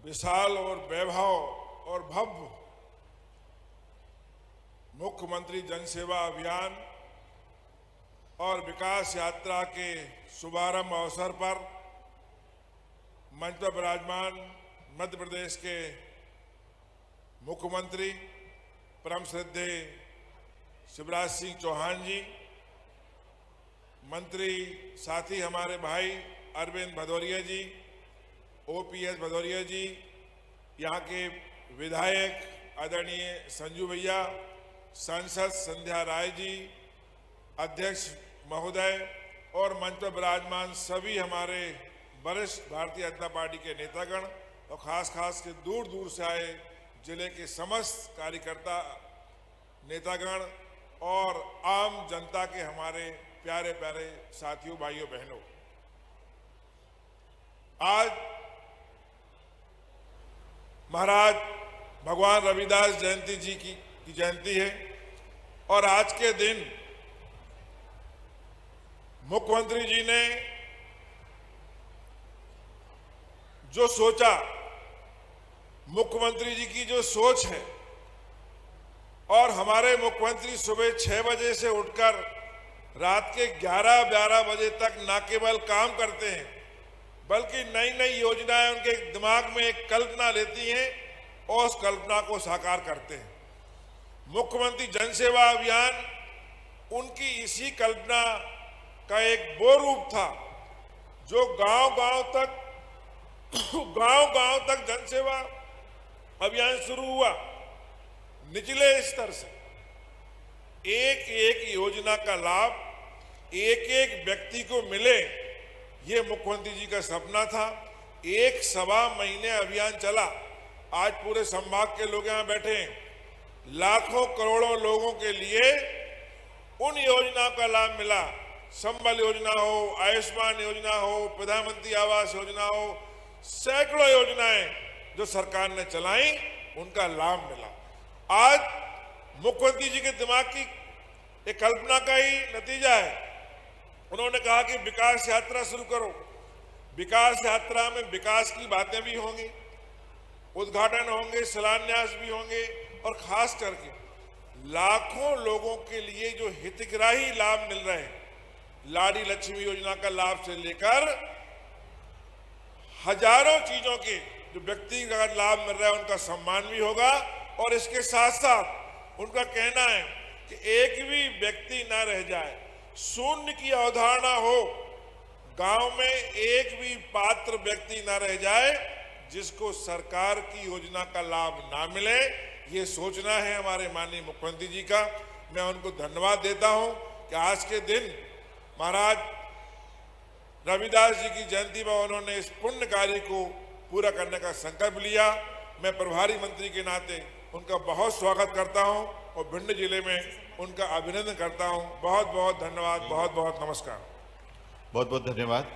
विशाल और वैभव और भव्य मुख्यमंत्री जनसेवा अभियान और विकास यात्रा के शुभारंभ अवसर पर मंच पर विराजमान मध्य प्रदेश के मुख्यमंत्री परम श्रद्धेय शिवराज सिंह चौहान जी, मंत्री साथी हमारे भाई अरविंद भदौरिया जी, ओपीएस भदौरिया जी, यहाँ के विधायक आदरणीय संजू भैया, सांसद संध्या राय जी, अध्यक्ष महोदय और मंच पर विराजमान सभी हमारे वरिष्ठ भारतीय जनता पार्टी के नेतागण और खास के दूर दूर से आए जिले के समस्त कार्यकर्ता नेतागण और आम जनता के हमारे प्यारे प्यारे साथियों, भाइयों, बहनों, आज महाराज भगवान रविदास जयंती जी की जयंती है और आज के दिन मुख्यमंत्री जी ने जो सोचा, मुख्यमंत्री जी की जो सोच है और हमारे मुख्यमंत्री सुबह 6 बजे से उठकर रात के 11-12 बजे तक न केवल काम करते हैं बल्कि नई नई योजनाएं उनके दिमाग में एक कल्पना लेती हैं और उस कल्पना को साकार करते हैं। मुख्यमंत्री जनसेवा अभियान उनकी इसी कल्पना का एक वो रूप था जो गांव-गांव तक जनसेवा अभियान शुरू हुआ। निचले स्तर से एक एक योजना का लाभ एक एक व्यक्ति को मिले, ये मुख्यमंत्री जी का सपना था। 1-1.25 महीने अभियान चला। आज पूरे संभाग के लोग यहाँ बैठे हैं। लाखों करोड़ों लोगों के लिए उन योजनाओं का लाभ मिला। संबल योजना हो, आयुष्मान योजना हो, प्रधानमंत्री आवास योजना हो, सैकड़ों योजनाएं जो सरकार ने चलाई, उनका लाभ मिला। आज मुख्यमंत्री जी के दिमाग की एक कल्पना का ही नतीजा है। उन्होंने कहा कि विकास यात्रा शुरू करो। विकास यात्रा में विकास की बातें भी होंगी, उद्घाटन होंगे, शिलान्यास भी होंगे और खास करके लाखों लोगों के लिए जो हितग्राही लाभ मिल रहे हैं, लाड़ी लक्ष्मी योजना का लाभ से लेकर हजारों चीजों के जो व्यक्ति का लाभ मिल रहा है उनका सम्मान भी होगा। और इसके साथ साथ उनका कहना है कि एक भी व्यक्ति ना रह जाए, शून्य की अवधारणा हो, गांव में एक भी पात्र व्यक्ति ना रह जाए जिसको सरकार की योजना का लाभ ना मिले। ये सोचना है हमारे माननीय मुख्यमंत्री जी का। मैं उनको धन्यवाद देता हूं कि आज के दिन महाराज रविदास जी की जयंती पर उन्होंने इस पुण्य कार्य को पूरा करने का संकल्प लिया। मैं प्रभारी मंत्री के नाते उनका बहुत स्वागत करता हूं और भिंड जिले में उनका अभिनंदन करता हूं। बहुत बहुत धन्यवाद, बहुत बहुत नमस्कार। बहुत बहुत धन्यवाद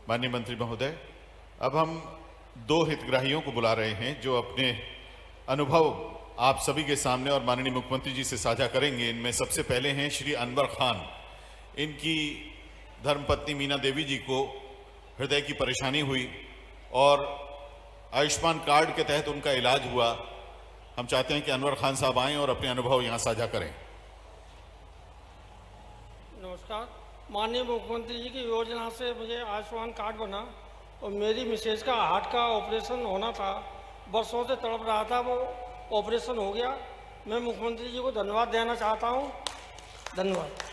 माननीय मंत्री महोदय। अब हम दो हितग्राहियों को बुला रहे हैं जो अपने अनुभव आप सभी के सामने और माननीय मुख्यमंत्री जी से साझा करेंगे। इनमें सबसे पहले हैं श्री अनवर खान। इनकी धर्मपत्नी मीना देवी जी को हृदय की परेशानी हुई और आयुष्मान कार्ड के तहत उनका इलाज हुआ। हम चाहते हैं कि अनवर खान साहब आएं और अपने अनुभव यहां साझा करें। नमस्कार। माननीय मुख्यमंत्री जी की योजना से मुझे आयुष्मान कार्ड बना और मेरी मिसेज का हार्ट का ऑपरेशन होना था, वर्षों से तड़प रहा था, वो ऑपरेशन हो गया। मैं मुख्यमंत्री जी को धन्यवाद देना चाहता हूं। धन्यवाद।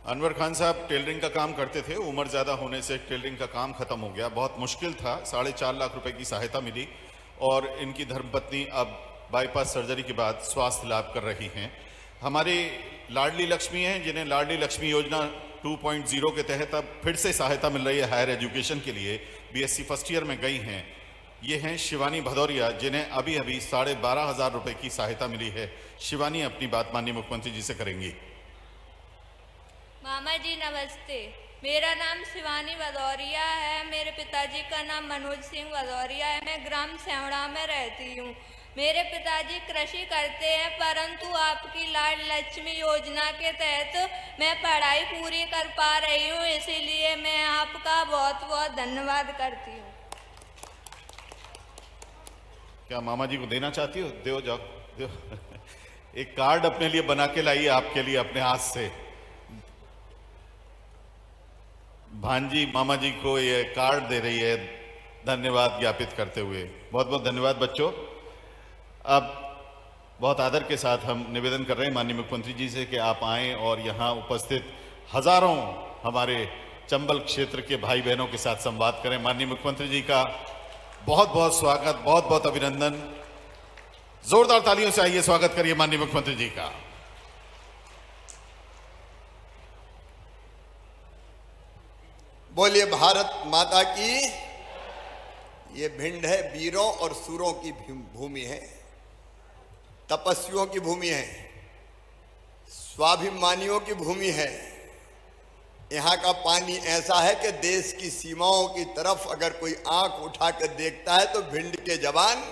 अनवर खान साहब टेलरिंग का काम करते थे, उम्र ज़्यादा होने से टेलरिंग का काम खत्म हो गया, बहुत मुश्किल था। 4.5 लाख रुपए की सहायता मिली और इनकी धर्मपत्नी अब बाईपास सर्जरी के बाद स्वास्थ्य लाभ कर रही हैं। हमारी लाडली लक्ष्मी हैं जिन्हें लाडली लक्ष्मी योजना 2.0 के तहत अब फिर से सहायता मिल रही है हायर एजुकेशन के लिए। बीएससी फर्स्ट ईयर में गई हैं। ये हैं शिवानी भदौरिया जिन्हें अभी अभी 12,500 रुपए की सहायता मिली है। शिवानी अपनी बात माननीय मुख्यमंत्री जी से करेंगी। मामा जी नमस्ते। मेरा नाम शिवानी भदौरिया है। मेरे पिताजी का नाम मनोज सिंह भदौरिया है। मैं ग्राम सेवड़ा में रहती हूँ। मेरे पिताजी कृषि करते हैं, परंतु आपकी लाड लक्ष्मी योजना के तहत मैं पढ़ाई पूरी कर पा रही हूँ, इसीलिए मैं आपका बहुत बहुत धन्यवाद करती हूँ। क्या मामा जी को देना चाहती हो? दो जाओ, दो। एक कार्ड अपने लिए बना के लाइए, आपके लिए अपने हाथ से। भांजी मामा जी को ये कार्ड दे रही है धन्यवाद ज्ञापित करते हुए। बहुत बहुत धन्यवाद बच्चों। अब बहुत आदर के साथ हम निवेदन कर रहे हैं माननीय मुख्यमंत्री जी से कि आप आएं और यहाँ उपस्थित हजारों हमारे चंबल क्षेत्र के भाई बहनों के साथ संवाद करें। माननीय मुख्यमंत्री जी का बहुत बहुत स्वागत, बहुत बहुत अभिनंदन। जोरदार तालियों से आइए स्वागत करिए माननीय मुख्यमंत्री जी का। बोलिए भारत माता की। ये भिंड है, वीरों और सूरों की भूमि है, तपस्वियों की भूमि है, स्वाभिमानियों की भूमि है। यहाँ का पानी ऐसा है कि देश की सीमाओं की तरफ अगर कोई आंख उठाकर देखता है तो भिंड के जवान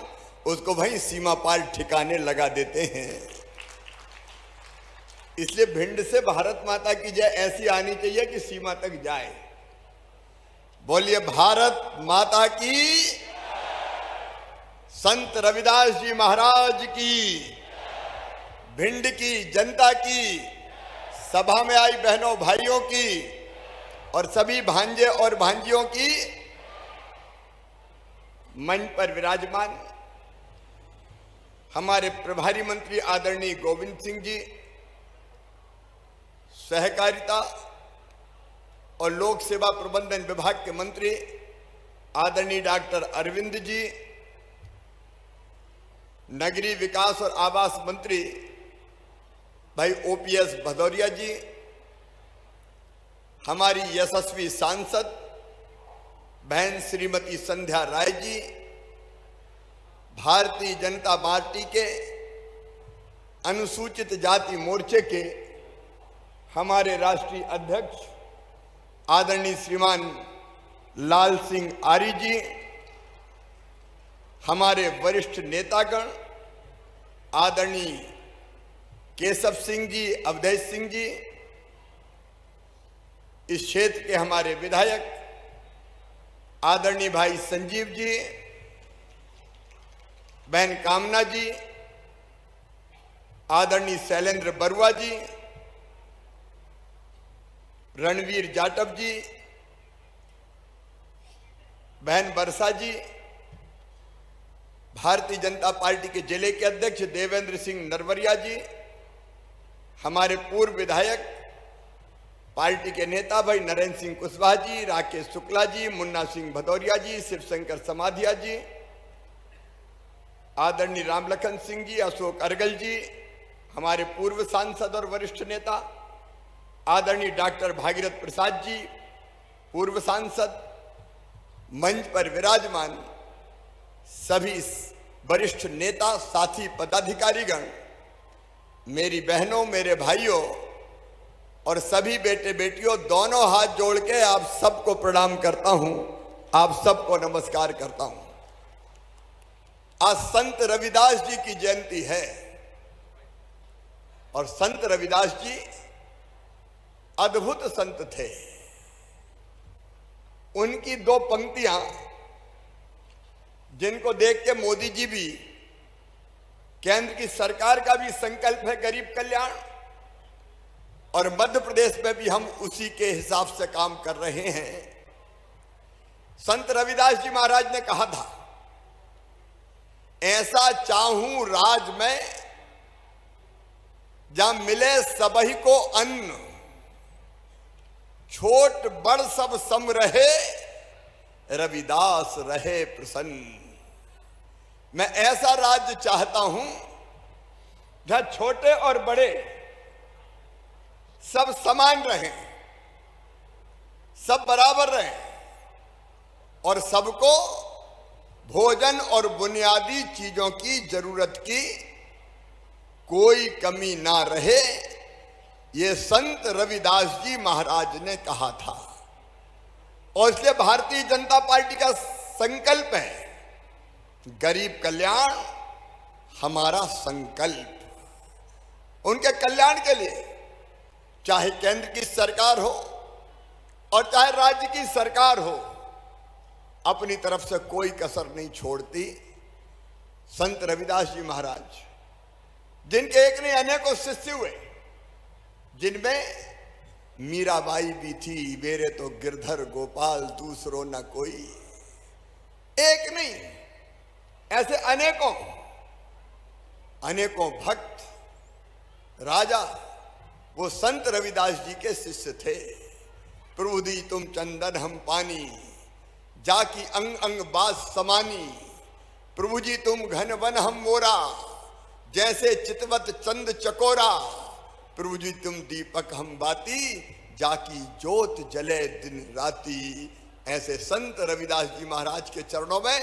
उसको वहीं सीमा पार ठिकाने लगा देते हैं। इसलिए भिंड से भारत माता की जय ऐसी आनी चाहिए कि सीमा तक जाए। बोलिए भारत माता की। संत रविदास जी महाराज की, भिंड की जनता की, सभा में आई बहनों भाइयों की और सभी भांजे और भांजियों की, मंच पर विराजमान हमारे प्रभारी मंत्री आदरणीय गोविंद सिंह जी, सहकारिता और लोक सेवा प्रबंधन विभाग के मंत्री आदरणीय डॉक्टर अरविंद जी, नगरीय विकास और आवास मंत्री भाई ओपीएस भदौरिया जी, हमारी यशस्वी सांसद बहन श्रीमती संध्या राय जी, भारतीय जनता पार्टी के अनुसूचित जाति मोर्चे के हमारे राष्ट्रीय अध्यक्ष आदरणीय श्रीमान लाल सिंह आर्य जी, हमारे वरिष्ठ नेतागण आदरणीय केशव सिंह जी, अवधेश सिंह जी, इस क्षेत्र के हमारे विधायक आदरणीय भाई संजीव जी, बहन कामना जी, आदरणीय शैलेंद्र बरुआ जी, रणवीर जाटव जी, बहन वर्षा जी, भारतीय जनता पार्टी के जिले के अध्यक्ष देवेंद्र सिंह नरवरिया जी, हमारे पूर्व विधायक पार्टी के नेता भाई नरेंद्र सिंह कुशवाहा जी, राकेश शुक्ला जी, मुन्ना सिंह भदौरिया जी, शिवशंकर समाधिया जी, आदरणीय रामलखन सिंह जी, अशोक अर्गल जी, हमारे पूर्व सांसद और वरिष्ठ नेता आदरणीय डॉक्टर भागीरथ प्रसाद जी, पूर्व सांसद, मंच पर विराजमान सभी वरिष्ठ नेता, साथी, पदाधिकारीगण, मेरी बहनों, मेरे भाइयों और सभी बेटे बेटियों, दोनों हाथ जोड़ के आप सबको प्रणाम करता हूं, आप सबको नमस्कार करता हूं। आज संत रविदास जी की जयंती है और संत रविदास जी अद्भुत संत थे। उनकी दो पंक्तियां जिनको देख के मोदी जी भी, केंद्र की सरकार का भी संकल्प है गरीब कल्याण, और मध्य प्रदेश में भी हम उसी के हिसाब से काम कर रहे हैं। संत रविदास जी महाराज ने कहा था, ऐसा चाहूं राज में जहां मिले सबही को अन्न, छोट बड़ सब सम रहे, रविदास रहे प्रसन्न। मैं ऐसा राज्य चाहता हूं जहां छोटे और बड़े सब समान रहें, सब बराबर रहें और सबको भोजन और बुनियादी चीजों की जरूरत की कोई कमी ना रहे। ये संत रविदास जी महाराज ने कहा था और इसलिए भारतीय जनता पार्टी का संकल्प है, गरीब कल्याण हमारा संकल्प। उनके कल्याण के लिए चाहे केंद्र की सरकार हो और चाहे राज्य की सरकार हो, अपनी तरफ से कोई कसर नहीं छोड़ती। संत रविदास जी महाराज, जिनके एक नहीं अनेकों शिष्य हुए, जिनमें मीराबाई भी थी, मेरे तो गिरधर गोपाल दूसरो न कोई, एक नहीं, ऐसे अनेकों अनेकों भक्त, राजा वो संत रविदास जी के शिष्य थे। प्रभु दी तुम चंदन हम पानी, जाकी अंग अंग बास समानी, प्रभु जी तुम घन वन हम मोरा, जैसे चितवत चंद चकोरा, प्रभु जी तुम दीपक हम बाती, जाकी जोत जले दिन राती। ऐसे संत रविदास जी महाराज के चरणों में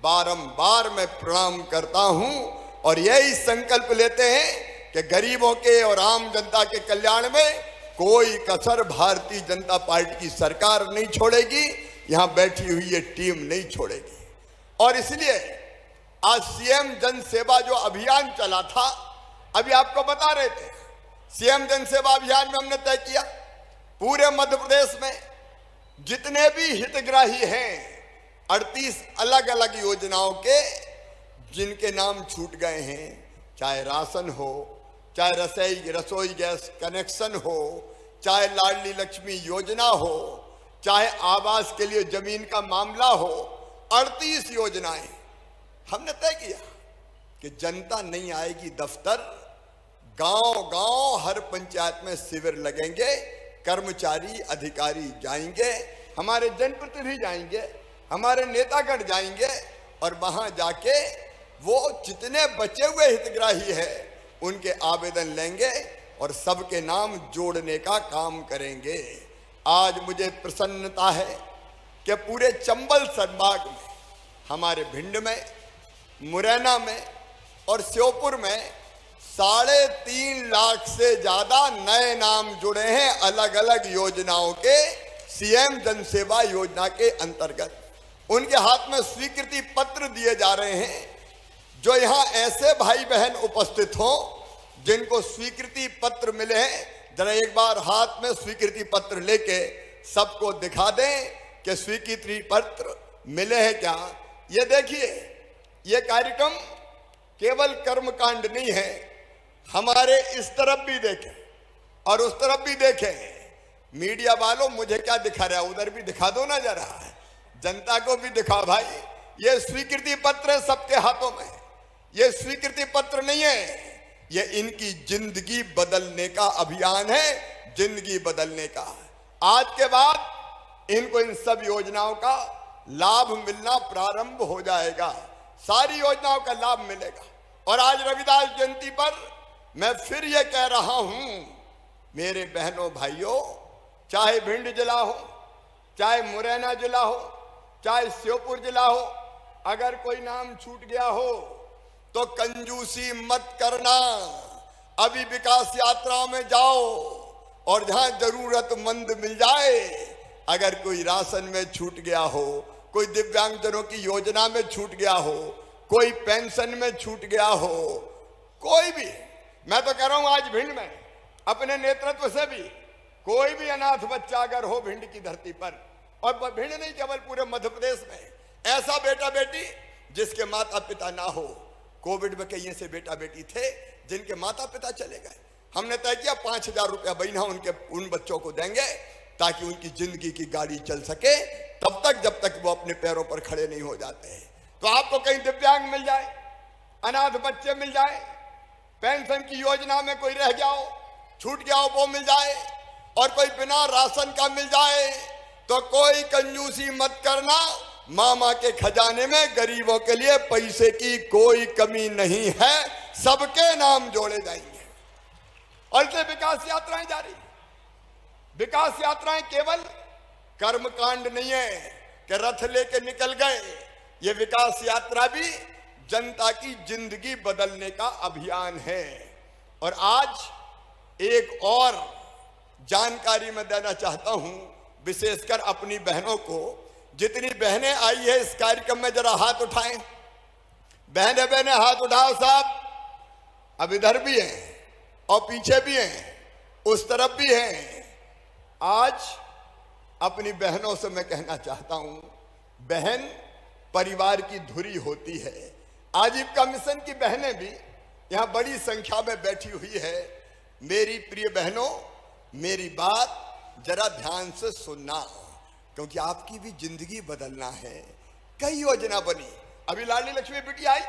बारंबार मैं प्रणाम करता हूं और यही संकल्प लेते हैं कि गरीबों के और आम जनता के कल्याण में कोई कसर भारतीय जनता पार्टी की सरकार नहीं छोड़ेगी, यहां बैठी हुई ये टीम नहीं छोड़ेगी। और इसलिए आज सीएम जन सेवा जो अभियान चला था, अभी आपको बता रहे थे, सीएम जन सेवा अभियान में हमने तय किया पूरे मध्य प्रदेश में जितने भी हितग्राही हैं, 38 अलग अलग योजनाओं के जिनके नाम छूट गए हैं, चाहे राशन हो, चाहे रसोई गैस कनेक्शन हो, चाहे लाडली लक्ष्मी योजना हो, चाहे आवास के लिए जमीन का मामला हो, 38 योजनाएं हमने तय किया कि जनता नहीं आएगी दफ्तर, गांव गांव हर पंचायत में शिविर लगेंगे, कर्मचारी अधिकारी जाएंगे, हमारे जनप्रतिनिधि जाएंगे, हमारे नेतागण जाएंगे और वहां जाके वो जितने बचे हुए हितग्राही है उनके आवेदन लेंगे और सबके नाम जोड़ने का काम करेंगे। आज मुझे प्रसन्नता है कि पूरे चंबल संभाग में, हमारे भिंड में, मुरैना में और श्योपुर में 3.5 लाख से ज्यादा नए नाम जुड़े हैं अलग अलग योजनाओं के, सीएम जन सेवा योजना के अंतर्गत। उनके हाथ में स्वीकृति पत्र दिए जा रहे हैं। जो यहां ऐसे भाई बहन उपस्थित हों जिनको स्वीकृति पत्र मिले हैं, जरा एक बार हाथ में स्वीकृति पत्र लेके सबको दिखा दें कि स्वीकृति पत्र मिले हैं क्या। ये देखिए, ये कार्यक्रम केवल कर्मकांड नहीं है, हमारे इस तरफ भी देखें और उस तरफ भी देखें। मीडिया वालों मुझे क्या दिखा रहा है, उधर भी दिखा दो ना जरा, जनता को भी दिखाओ भाई। ये स्वीकृति पत्र है सबके हाथों में, ये स्वीकृति पत्र नहीं है, ये इनकी जिंदगी बदलने का अभियान है, जिंदगी बदलने का। आज के बाद इनको इन सब योजनाओं का लाभ मिलना प्रारंभ हो जाएगा, सारी योजनाओं का लाभ मिलेगा। और आज रविदास जयंती पर मैं फिर ये कह रहा हूं, मेरे बहनों भाइयों, चाहे भिंड जिला हो, चाहे मुरैना जिला हो, चाहे श्योपुर जिला हो, अगर कोई नाम छूट गया हो तो कंजूसी मत करना। अभी विकास यात्रा में जाओ और जहां जरूरतमंद मिल जाए, अगर कोई राशन में छूट गया हो, कोई दिव्यांगजनों की योजना में छूट गया हो, कोई पेंशन में छूट गया हो, कोई भी, मैं तो कह रहा हूं आज भिंड में अपने नेतृत्व से भी कोई भी अनाथ बच्चा अगर हो भिंड की धरती पर, और भिंड नहीं केवल पूरे मध्य प्रदेश में, ऐसा बेटा बेटी जिसके माता पिता ना हो, कोविड में कई ऐसे बेटा बेटी थे जिनके माता पिता चले गए, हमने तय किया 5,000 रुपया महीना उन बच्चों को देंगे ताकि उनकी जिंदगी की गाड़ी चल सके तब तक जब तक वो अपने पैरों पर खड़े नहीं हो जाते हैं। तो आपको कहीं दिव्यांग मिल जाए, अनाथ बच्चे मिल जाए, पेंशन की योजना में कोई रह गया हो, छूट गया हो, वो मिल जाए, और कोई बिना राशन का मिल जाए, तो कोई कंजूसी मत करना। मामा के खजाने में गरीबों के लिए पैसे की कोई कमी नहीं है, सबके नाम जोड़े जाएंगे। और इसलिए विकास यात्राएं जारी, विकास यात्राएं केवल कर्मकांड नहीं है कि रथ लेके निकल गए, ये विकास यात्रा भी जनता की जिंदगी बदलने का अभियान है। और आज एक और जानकारी मैं देना चाहता हूं, विशेषकर अपनी बहनों को। जितनी बहनें आई है इस कार्यक्रम में जरा हाथ उठाएं, बहनें बहनें हाथ उठाओ साहब। अब इधर भी हैं और पीछे भी हैं, उस तरफ भी हैं। आज अपनी बहनों से मैं कहना चाहता हूं, बहन परिवार की धुरी होती है। आजीविका मिशन की बहनें भी यहां बड़ी संख्या में बैठी हुई है। मेरी प्रिय बहनों, मेरी बात जरा ध्यान से सुनना, क्योंकि आपकी भी जिंदगी बदलना है। कई योजना बनी, अभी लाडली लक्ष्मी बेटी आई,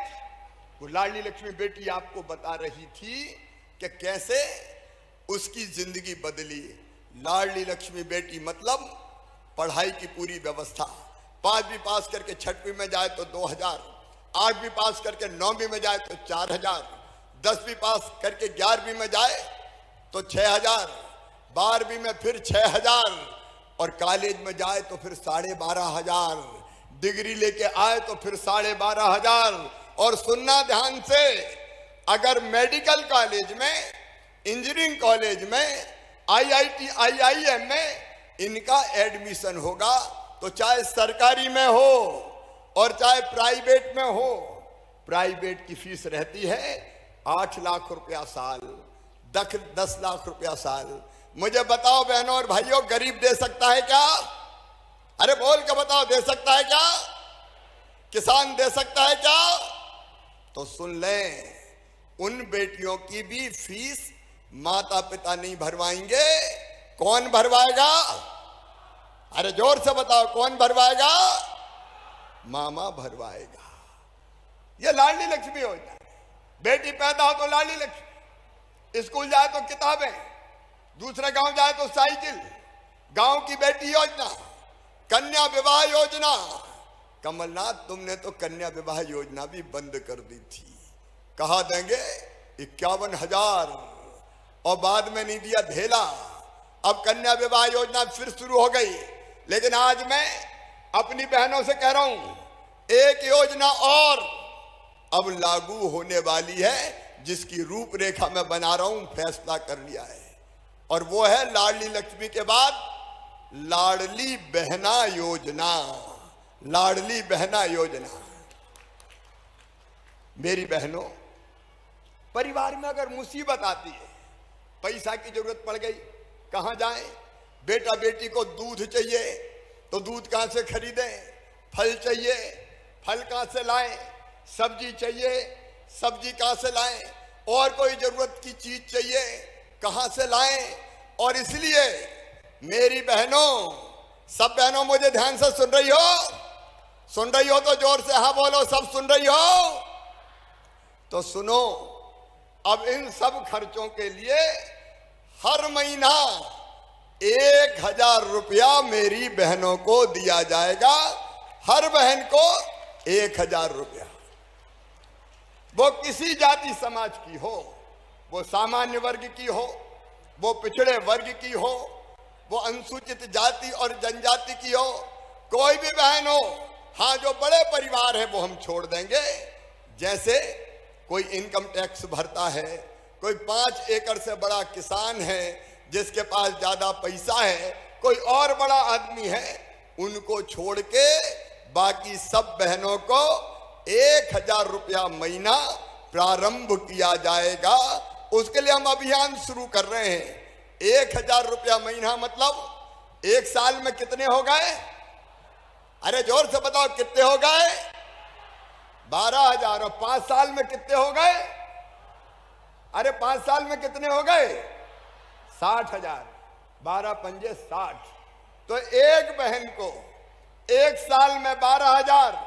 वो लाडली लक्ष्मी बेटी आपको बता रही थी कि कैसे उसकी जिंदगी बदली। लाडली लक्ष्मी बेटी मतलब पढ़ाई की पूरी व्यवस्था, 5वीं पास करके 6वीं में जाए तो 2,000, 8वीं पास करके 9वीं में जाए तो 4,000, 10वीं पास करके 11वीं में जाए तो 6,000, 12वीं में फिर 6,000, और कॉलेज में जाए तो फिर 12,500, डिग्री लेके आए तो फिर 12,500। और सुनना ध्यान से, अगर मेडिकल कॉलेज में, इंजीनियरिंग कॉलेज में, IIT IIM में इनका एडमिशन होगा तो चाहे सरकारी में हो और चाहे प्राइवेट में हो, प्राइवेट की फीस रहती है 8 लाख रुपया साल, 10 लाख रुपया साल। मुझे बताओ बहनों और भाइयों, गरीब दे सकता है क्या? अरे बोल के बताओ, दे सकता है क्या? किसान दे सकता है क्या? तो सुन लें, उन बेटियों की भी फीस माता पिता नहीं भरवाएंगे। कौन भरवाएगा? अरे जोर से बताओ, कौन भरवाएगा? मामा भरवाएगा। ये लाडली लक्ष्मी योजना, बेटी पैदा हो तो लाडली लक्ष्मी, स्कूल जाए तो किताबें, दूसरे गांव जाए तो साइकिल, गांव की बेटी योजना, कन्या विवाह योजना। कमलनाथ, तुमने तो कन्या विवाह योजना भी बंद कर दी थी, कहा देंगे 51,000, और बाद में नहीं दिया ढेला। अब कन्या विवाह योजना फिर शुरू हो गई। लेकिन आज मैं अपनी बहनों से कह रहा हूं, एक योजना और अब लागू होने वाली है, जिसकी रूपरेखा मैं बना रहा हूं, फैसला कर लिया है, और वो है लाडली लक्ष्मी के बाद लाडली बहना योजना। लाडली बहना योजना। मेरी बहनों, परिवार में अगर मुसीबत आती है, पैसा की जरूरत पड़ गई, कहां जाएं? बेटा बेटी को दूध चाहिए तो दूध कहां से खरीदें? फल चाहिए, फल कहां से लाएं? सब्जी चाहिए, सब्जी कहां से लाएं? और कोई जरूरत की चीज चाहिए, कहां से लाएं? और इसलिए मेरी बहनों, सब बहनों मुझे ध्यान से सुन रही हो तो जोर से हाँ बोलो। सब सुन रही हो तो सुनो, अब इन सब खर्चों के लिए हर महीना 1000 रुपया मेरी बहनों को दिया जाएगा। हर बहन को 1000 रुपया। वो किसी जाति समाज की हो, वो सामान्य वर्ग की हो, वो पिछड़े वर्ग की हो, वो अनुसूचित जाति और जनजाति की हो, कोई भी बहन हो। हाँ, जो बड़े परिवार है वो हम छोड़ देंगे। जैसे कोई इनकम टैक्स भरता है, कोई 5 एकड़ से बड़ा किसान है जिसके पास ज्यादा पैसा है, कोई और बड़ा आदमी है, उनको छोड़ के बाकी सब बहनों को 1000 रुपया महीना प्रारंभ किया जाएगा। उसके लिए हम अभियान शुरू कर रहे हैं। 1000 रुपया महीना मतलब 1 साल में कितने हो गए? अरे जोर से बताओ, कितने हो गए? 12,000। और 5 साल में कितने हो गए? अरे 5 साल में कितने हो गए? 60,000। 12 पंजे 60। तो एक बहन को 1 साल में 12,000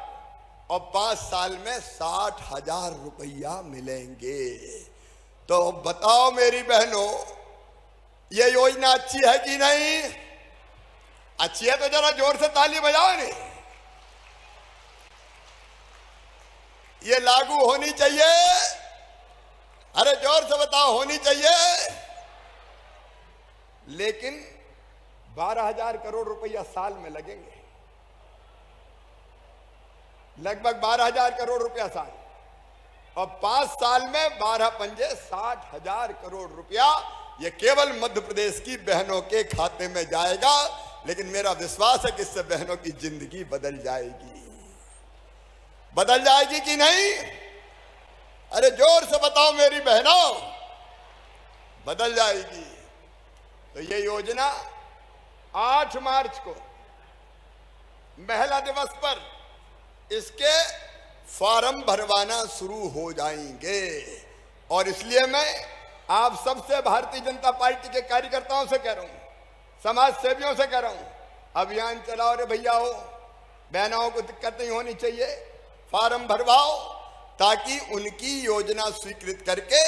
और 5 साल में 60,000 रुपया मिलेंगे। तो बताओ मेरी बहनों, ये योजना अच्छी है कि नहीं? अच्छी है तो जरा जोर से ताली बजाओ। नहीं, ये लागू होनी चाहिए। अरे जोर से बताओ, होनी चाहिए। लेकिन 12,000 करोड़ रुपया साल में लगेंगे, लगभग 12,000 करोड़ रुपया साल। और 5 साल में 12 पंजे 60,000 करोड़ रुपया ये केवल मध्य प्रदेश की बहनों के खाते में जाएगा। लेकिन मेरा विश्वास है कि इससे बहनों की जिंदगी बदल जाएगी। बदल जाएगी कि नहीं? अरे जोर से बताओ मेरी बहनों, बदल जाएगी। तो ये योजना 8 मार्च को महिला दिवस पर इसके फॉर्म भरवाना शुरू हो जाएंगे। और इसलिए मैं आप सबसे, भारतीय जनता पार्टी के कार्यकर्ताओं से कह रहा हूं, समाज सेवियों से कह रहा हूं, अभियान चलाओ रे भैया हो। बहनों को दिक्कत नहीं होनी चाहिए, फॉर्म भरवाओ ताकि उनकी योजना स्वीकृत करके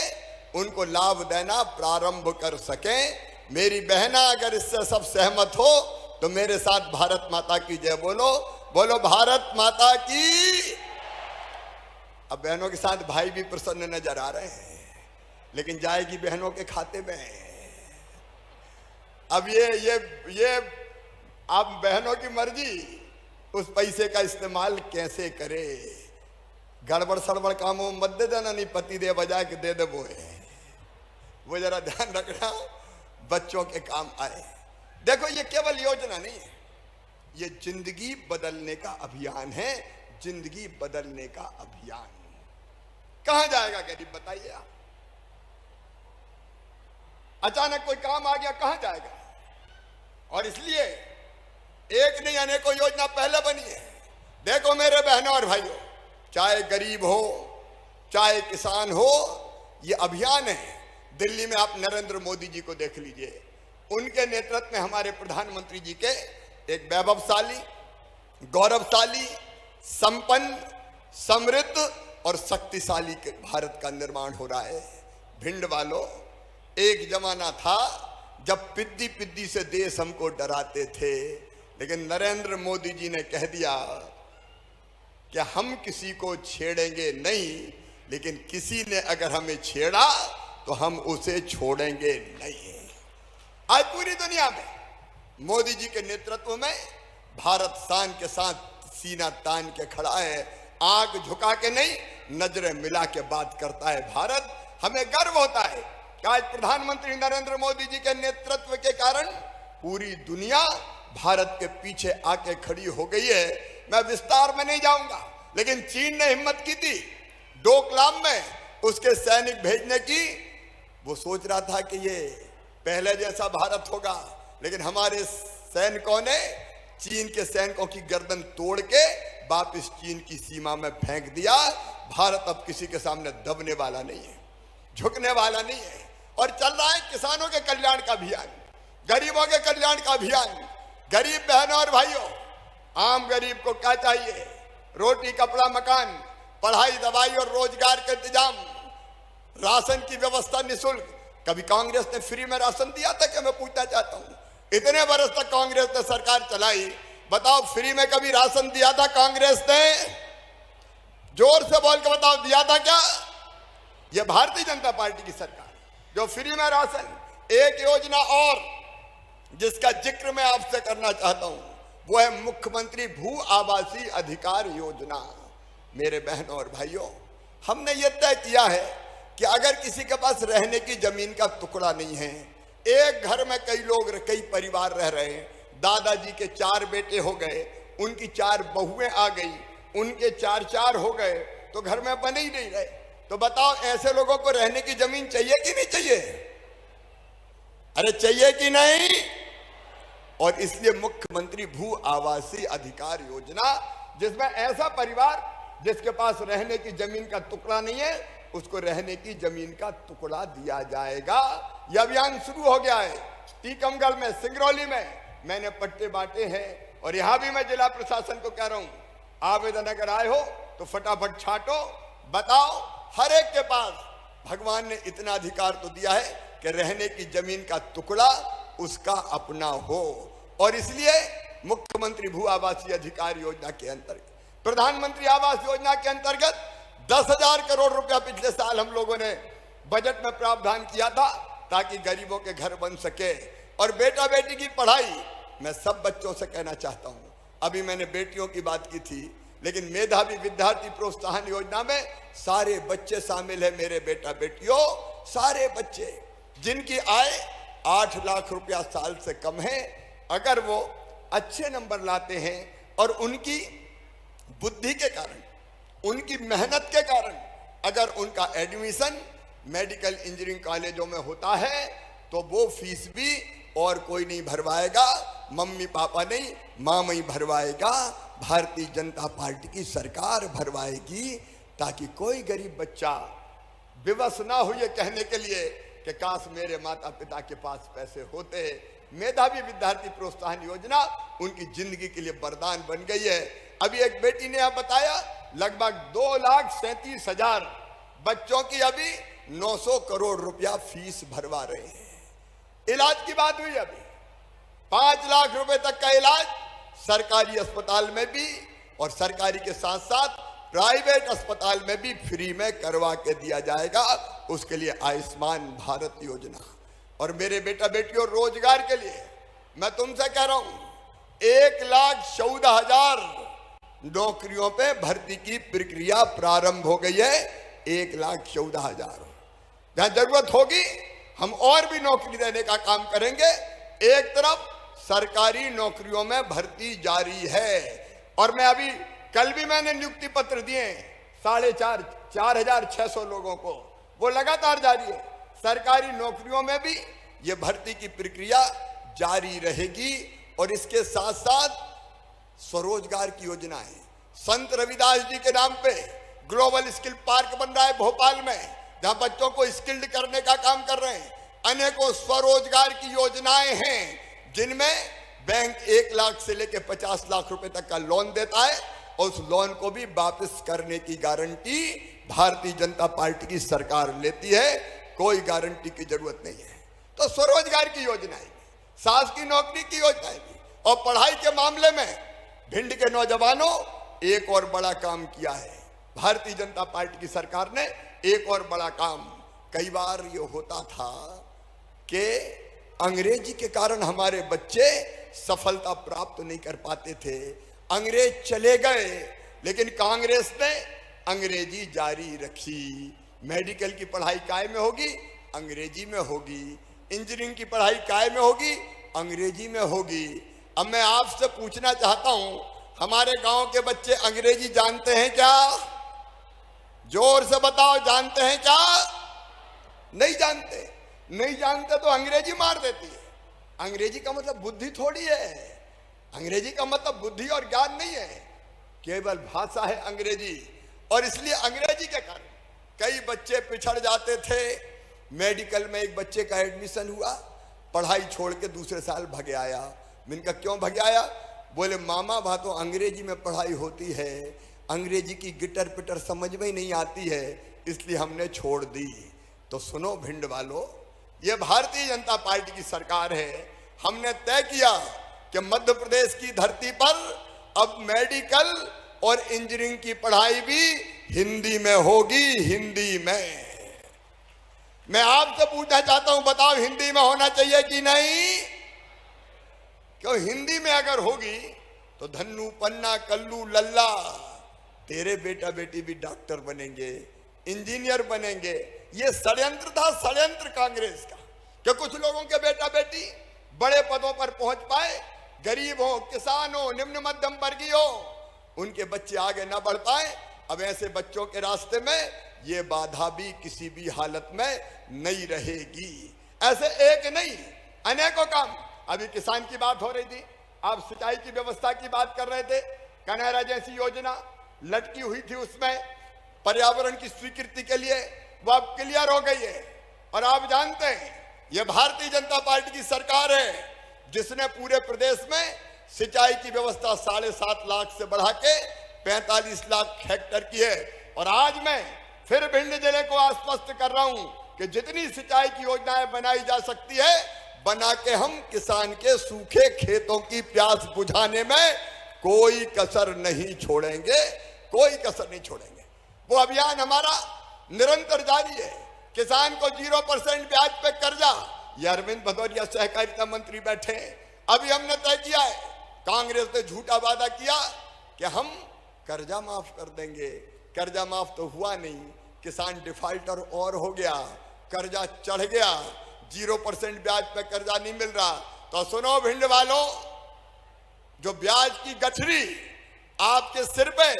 उनको लाभ देना प्रारंभ कर सकें। मेरी बहना अगर इससे सब सहमत हो तो मेरे साथ भारत माता की जय बोलो। बोलो भारत माता की। अब बहनों के साथ भाई भी प्रसन्न नजर आ रहे हैं, लेकिन जाएगी बहनों के खाते में। अब ये आप बहनों की मर्जी, उस पैसे का इस्तेमाल कैसे करे। गड़बड़ सड़बड़ कामों में मत दे देना, नहीं पति दे बजाय के दे दे वो जरा ध्यान रखना, बच्चों के काम आए। देखो, ये केवल योजना नहीं है, ये जिंदगी बदलने का अभियान है। जिंदगी बदलने का अभियान कहां जाएगा गरीब, बताइए आप। अचानक कोई काम आ गया, कहां जाएगा? और इसलिए एक नहीं अनेकों योजना पहले बनी है। देखो मेरे बहनों और भाइयों, चाहे गरीब हो चाहे किसान हो, ये अभियान है। दिल्ली में आप नरेंद्र मोदी जी को देख लीजिए, उनके नेतृत्व में हमारे प्रधानमंत्री जी के एक वैभवशाली, गौरवशाली, संपन्न, समृद्ध और शक्तिशाली के भारत का निर्माण हो रहा है। भिंड वालों, एक जमाना था जब पिद्दी पिद्दी से देश हमको डराते थे, लेकिन नरेंद्र मोदी जी ने कह दिया कि हम किसी को छेड़ेंगे नहीं, लेकिन किसी ने अगर हमें छेड़ा तो हम उसे छोड़ेंगे नहीं। आज पूरी दुनिया में मोदी जी के नेतृत्व में भारत शान के साथ सीना तान के खड़ा है। आंख झुका के नहीं, नजरें मिला के बात करता है भारत। हमें गर्व होता है कि आज प्रधानमंत्री नरेंद्र मोदी जी के नेतृत्व के कारण पूरी दुनिया भारत के पीछे आके खड़ी हो गई है। मैं विस्तार में नहीं जाऊंगा, लेकिन चीन ने हिम्मत की थी डोकलाम में उसके सैनिक भेजने की। वो सोच रहा था कि ये पहले जैसा भारत होगा, लेकिन हमारे सैनिकों ने चीन के सैनिकों की गर्दन तोड़ के वापस चीन की सीमा में फेंक दिया। भारत अब किसी के सामने दबने वाला नहीं है, झुकने वाला नहीं है। और चल रहा है किसानों के कल्याण का अभियान। गरीबों के कल्याण का अभियान। गरीब बहनों और भाइयों, आम गरीब को क्या चाहिए? रोटी, कपड़ा, मकान, पढ़ाई, दवाई और रोजगार का इंतजाम, राशन की व्यवस्था निःशुल्क। कभी कांग्रेस ने फ्री में राशन दिया था क्या? मैं पूछना चाहता हूं। इतने बरस तक कांग्रेस ने सरकार चलाई, बताओ फ्री में कभी राशन दिया था कांग्रेस ने? जोर से बोल के बताओ, दिया था क्या? यह भारतीय जनता पार्टी की सरकार जो फ्री में राशन। एक योजना और जिसका जिक्र मैं आपसे करना चाहता हूं, वो है मुख्यमंत्री भू आवासीय अधिकार योजना। मेरे बहनों और भाइयों, हमने ये तय किया है कि अगर किसी के पास रहने की जमीन का टुकड़ा नहीं है, एक घर में कई लोग, कई परिवार रह रहे हैं, दादाजी के 4 बेटे हो गए, उनकी 4 बहुएं आ गई, उनके 4 हो गए, तो घर में बने ही नहीं रहे, तो बताओ ऐसे लोगों को रहने की जमीन चाहिए कि नहीं चाहिए? अरे चाहिए कि नहीं? और इसलिए मुख्यमंत्री भू आवासीय अधिकार योजना, जिसमें ऐसा परिवार जिसके पास रहने की जमीन का टुकड़ा नहीं है, उसको रहने की जमीन का टुकड़ा दिया जाएगा। यह अभियान शुरू हो गया है। टीकमगढ़ में, सिंगरौली में मैंने पट्टे बांटे हैं, और यहां भी मैं जिला प्रशासन को कह रहा हूं, आवेदन अगर आए हो तो फटाफट छांटो, बताओ हर एक के पास भगवान ने इतना अधिकार तो दिया है कि रहने की जमीन का टुकड़ा उसका अपना हो। और इसलिए मुख्यमंत्री भू आवासीय अधिकार योजना के अंतर्गत, प्रधानमंत्री आवास योजना के अंतर्गत 10,000 करोड़ रुपया पिछले साल हम लोगों ने बजट में प्रावधान किया था, ताकि गरीबों के घर बन सके। और बेटा बेटी की पढ़ाई, मैं सब बच्चों से कहना चाहता हूं, अभी मैंने बेटियों की बात की थी, लेकिन मेधावी विद्यार्थी प्रोत्साहन योजना में सारे बच्चे शामिल है। मेरे बेटा बेटियों, सारे बच्चे जिनकी आय 8 लाख रुपया साल से कम है, अगर वो अच्छे नंबर लाते हैं और उनकी बुद्धि के कारण, उनकी मेहनत के कारण अगर उनका एडमिशन मेडिकल इंजीनियरिंग कॉलेजों में होता है, तो वो फीस भी और कोई नहीं भरवाएगा, मम्मी पापा नहीं, मां ही भरवाएगा, भारतीय जनता पार्टी की सरकार भरवाएगी, ताकि कोई गरीब बच्चा विवश ना हो ये कहने के लिए कि काश मेरे माता पिता के पास पैसे होते। मेधावी विद्यार्थी प्रोत्साहन योजना उनकी जिंदगी के लिए वरदान बन गई है। अभी एक बेटी ने आप बताया, लगभग 2,37,000 बच्चों की अभी 900 करोड़ रुपया फीस भरवा रहे हैं। इलाज की बात हुई, अभी 5 लाख रुपए तक का इलाज सरकारी अस्पताल में भी, और सरकारी के साथ साथ प्राइवेट अस्पताल में भी फ्री में करवा के दिया जाएगा। उसके लिए आयुष्मान भारत योजना। और मेरे बेटा बेटियों, रोजगार के लिए मैं तुमसे कह रहा हूं, 1,14,000 नौकरियों पे भर्ती की प्रक्रिया प्रारंभ हो गई है। 1,14,000 जहां जरूरत होगी हम और भी नौकरी देने का काम करेंगे। एक तरफ सरकारी नौकरियों में भर्ती जारी है, और मैं अभी कल भी मैंने नियुक्ति पत्र दिए 4,600 लोगों को, वो लगातार जारी है। सरकारी नौकरियों में भी ये भर्ती की प्रक्रिया जारी रहेगी। और इसके साथ साथ स्वरोजगार की योजना है। संत रविदास जी के नाम पे ग्लोबल स्किल पार्क बन रहा है भोपाल में, जहां बच्चों को स्किल्ड करने का काम कर रहे हैं। अनेकों स्वरोजगार की योजनाएं हैं, जिनमें बैंक 1 लाख से लेकर 50 लाख रुपए तक का लोन देता है, और उस लोन को भी वापस करने की गारंटी भारतीय जनता पार्टी की सरकार लेती है। कोई गारंटी की जरूरत नहीं है। तो स्वरोजगार की योजनाएं, शासकीय नौकरी की योजनाएं भी, और पढ़ाई के मामले में भिंड के नौजवानों एक और बड़ा काम किया है। भारतीय जनता पार्टी की सरकार ने एक और बड़ा काम, कई बार ये होता था कि अंग्रेजी के कारण हमारे बच्चे सफलता प्राप्त नहीं कर पाते थे। अंग्रेज चले गए, लेकिन कांग्रेस ने अंग्रेजी जारी रखी। मेडिकल की पढ़ाई काय में होगी? अंग्रेजी में होगी। इंजीनियरिंग की पढ़ाई काय में होगी? अंग्रेजी में होगी। अब मैं आपसे पूछना चाहता हूं, हमारे गांव के बच्चे अंग्रेजी जानते हैं क्या? जोर से बताओ, जानते हैं क्या? नहीं जानते। नहीं जानते तो अंग्रेजी मार देती है। अंग्रेजी का मतलब बुद्धि थोड़ी है। अंग्रेजी का मतलब बुद्धि और ज्ञान नहीं है, केवल भाषा है अंग्रेजी। और इसलिए अंग्रेजी के कारण कई बच्चे पिछड़ जाते थे। मेडिकल में एक बच्चे का एडमिशन हुआ, पढ़ाई छोड़ के दूसरे साल भगे आया। मैंने कहा क्यों भगे आया? बोले मामा वहाँ तो अंग्रेजी में पढ़ाई होती है, अंग्रेजी की गिटर पिटर समझ में ही नहीं आती है, इसलिए हमने छोड़ दी। तो सुनो भिंड वालों, ये भारतीय जनता पार्टी की सरकार है। हमने तय किया कि मध्य प्रदेश की धरती पर अब मेडिकल और इंजीनियरिंग की पढ़ाई भी हिंदी में होगी, हिंदी में। मैं आपसे पूछना चाहता हूं, बताओ हिंदी में होना चाहिए कि नहीं? क्यों हिंदी में अगर होगी तो धन्नू पन्ना कल्लू लल्ला तेरे बेटा बेटी भी डॉक्टर बनेंगे, इंजीनियर बनेंगे। ये षड्यंत्र था, षड्यंत्र कांग्रेस का, कि कुछ लोगों के बेटा बेटी बड़े पदों पर पहुंच पाए, गरीब हो, किसान हो, निम्न मध्यम वर्गीय हो, उनके बच्चे आगे ना बढ़ पाए। अब ऐसे बच्चों के रास्ते में ये बाधा भी किसी भी हालत में नहीं रहेगी। ऐसे एक नहीं, अनेकों काम। अभी किसान की बात हो रही थी, आप सिंचाई की व्यवस्था की बात कर रहे थे, कनहरा जैसी योजना लटकी हुई थी, उसमें पर्यावरण की स्वीकृति के लिए वो अब क्लियर हो गई है। और आप जानते हैं ये भारतीय जनता पार्टी की सरकार है जिसने पूरे प्रदेश में सिंचाई की व्यवस्था 7.5 लाख से बढ़ा के 45 लाख हेक्टेयर की है। और आज मैं फिर भिंड जिले को आश्वस्त कर रहा हूं कि जितनी सिंचाई की योजनाएं बनाई जा सकती है, बना के हम किसान के सूखे खेतों की प्यास बुझाने में कोई कसर नहीं छोड़ेंगे, कोई कसर नहीं छोड़ेंगे। वो अभियान हमारा निरंतर जारी है। किसान को 0% ब्याज पे कर्जा, ये अरविंद भदौरिया सहकारिता मंत्री बैठे। अभी हमने तय किया है, कांग्रेस ने झूठा वादा किया कि हम कर्जा माफ कर देंगे, कर्जा माफ तो हुआ नहीं, किसान डिफॉल्टर और हो गया, कर्जा चढ़ गया, 0% ब्याज पे कर्जा नहीं मिल रहा। तो सुनो भिंड वालों, जो ब्याज की गठरी आपके सिर पे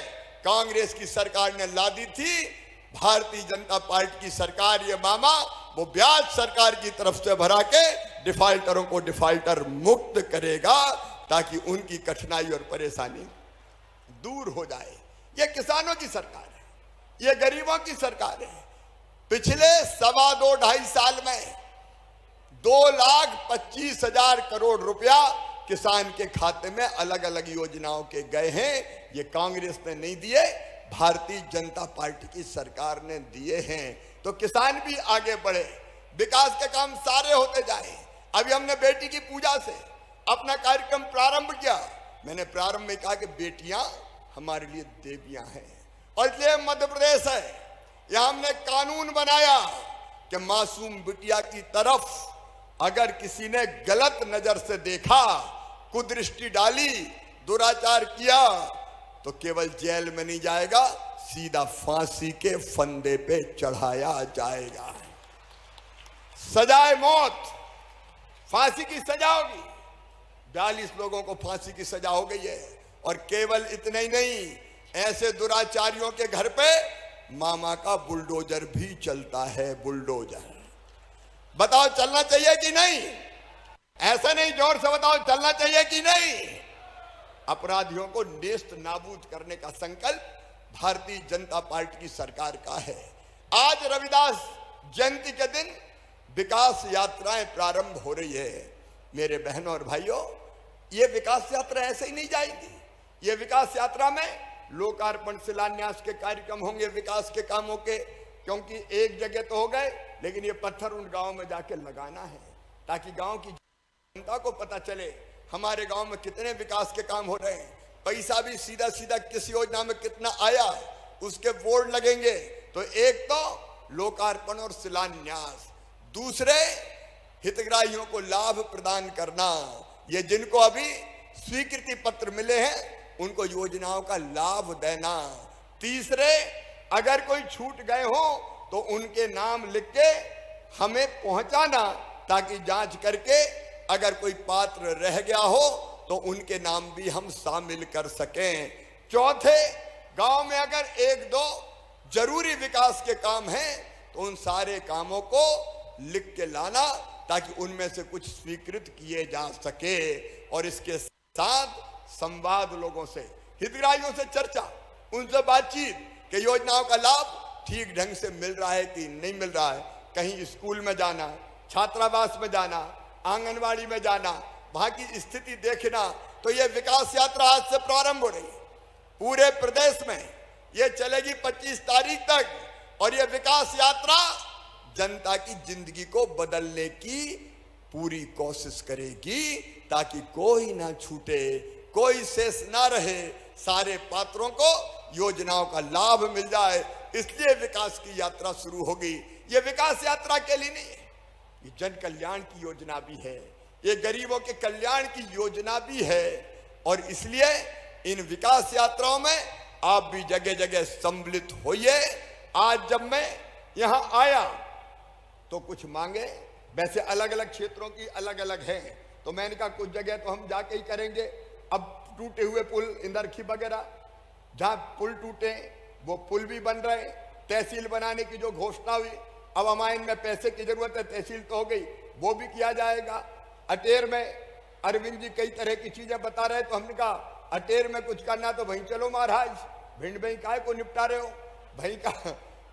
कांग्रेस की सरकार ने लादी थी, भारतीय जनता पार्टी की सरकार, ये मामा वो ब्याज सरकार की तरफ से भरा के डिफॉल्टरों को डिफॉल्टर मुक्त करेगा, ताकि उनकी कठिनाई और परेशानी दूर हो जाए। ये किसानों की सरकार है, ये गरीबों की सरकार है। पिछले 2.5 साल में 2,25,000 करोड़ रुपया किसान के खाते में अलग अलग योजनाओं के गए हैं। ये कांग्रेस ने नहीं दिए, भारतीय जनता पार्टी की सरकार ने दिए हैं। तो किसान भी आगे बढ़े, विकास के काम सारे होते जाए। अभी हमने बेटी की पूजा से अपना कार्यक्रम प्रारंभ किया। मैंने प्रारंभ में कहा कि बेटियां हमारे लिए देवियां हैं, और इसलिए मध्य प्रदेश है, यहां हमने कानून बनाया कि मासूम बिटिया की तरफ अगर किसी ने गलत नजर से देखा, कुदृष्टि डाली, दुराचार किया, तो केवल जेल में नहीं जाएगा, सीधा फांसी के फंदे पे चढ़ाया जाएगा। सजाए मौत, फांसी की सजा होगी। 42 लोगों को फांसी की सजा हो गई है। और केवल इतना ही नहीं, ऐसे दुराचारियों के घर पे मामा का बुलडोजर भी चलता है, बुलडोजर। बताओ चलना चाहिए कि नहीं? ऐसा नहीं, जोर से बताओ चलना चाहिए कि नहीं? अपराधियों को नेस्त नाबूद करने का संकल्प भारतीय जनता पार्टी की सरकार का है। आज रविदास जयंती के दिन विकास यात्राएं प्रारंभ हो रही है। मेरे बहनों और भाइयों, ये विकास यात्रा ऐसे ही नहीं जाएगी। ये विकास यात्रा में लोकार्पण शिलान्यास के कार्यक्रम होंगे विकास के कामों के, क्योंकि एक जगह तो हो गए, लेकिन ये पत्थर उन गांव में जाके लगाना है, ताकि गांव की जनता को पता चले हमारे गांव में कितने विकास के काम हो रहे हैं, पैसा भी सीधा सीधा किस योजना में कितना आया, उसके बोर्ड लगेंगे। तो एक तो लोकार्पण और शिलान्यास, दूसरे हितग्राहियों को लाभ प्रदान करना। ये जिनको अभी स्वीकृति पत्र मिले हैं उनको योजनाओं का लाभ देना। तीसरे, अगर कोई छूट गए हो तो उनके नाम लिख के हमें पहुंचाना, ताकि जांच करके अगर कोई पात्र रह गया हो तो उनके नाम भी हम शामिल कर सकें। चौथे, गांव में अगर 1-2 जरूरी विकास के काम हैं तो उन सारे कामों को लिख के लाना, ताकि उनमें से कुछ स्वीकृत किए जा सके। और इसके साथ संवाद, लोगों से, हितग्राहियों से चर्चा, उनसे बातचीत कि योजनाओं का लाभ ठीक ढंग से मिल रहा है कि नहीं मिल रहा है। कहीं स्कूल में जाना, छात्रावास में जाना, आंगनवाड़ी में जाना, वहां की स्थिति देखना। तो ये विकास यात्रा आज से प्रारंभ हो रही है पूरे प्रदेश में, ये चलेगी 25 तारीख तक, और ये विकास यात्रा जनता की जिंदगी को बदलने की पूरी कोशिश करेगी, ताकि कोई ना छूटे, कोई शेष ना रहे, सारे पात्रों को योजनाओं का लाभ मिल जाए। इसलिए विकास की यात्रा शुरू होगी। ये विकास यात्रा के लिए नहीं है, ये जन कल्याण की योजना भी है, ये गरीबों के कल्याण की योजना भी है। और इसलिए इन विकास यात्राओं में आप भी जगह जगह सम्मिलित होइए। आज जब मैं यहां आया तो कुछ मांगे, वैसे अलग अलग क्षेत्रों की अलग अलग है, तो मैंने कहा कुछ जगह तो हम जाके ही करेंगे। अब टूटे हुए पुल इंदरखी वगैरह, जहां पुल टूटे वो पुल भी बन रहे, तहसील बनाने की जो घोषणा हुई, अब अमाइन में पैसे की जरूरत है, तहसील तो हो गई, वो भी किया जाएगा। अटेर में अरविंद जी कई तरह की चीजें बता रहे, तो हमने कहा अटेर में कुछ करना तो वहीं चलो महाराज, भिंड में काय को निपटा रहे हो,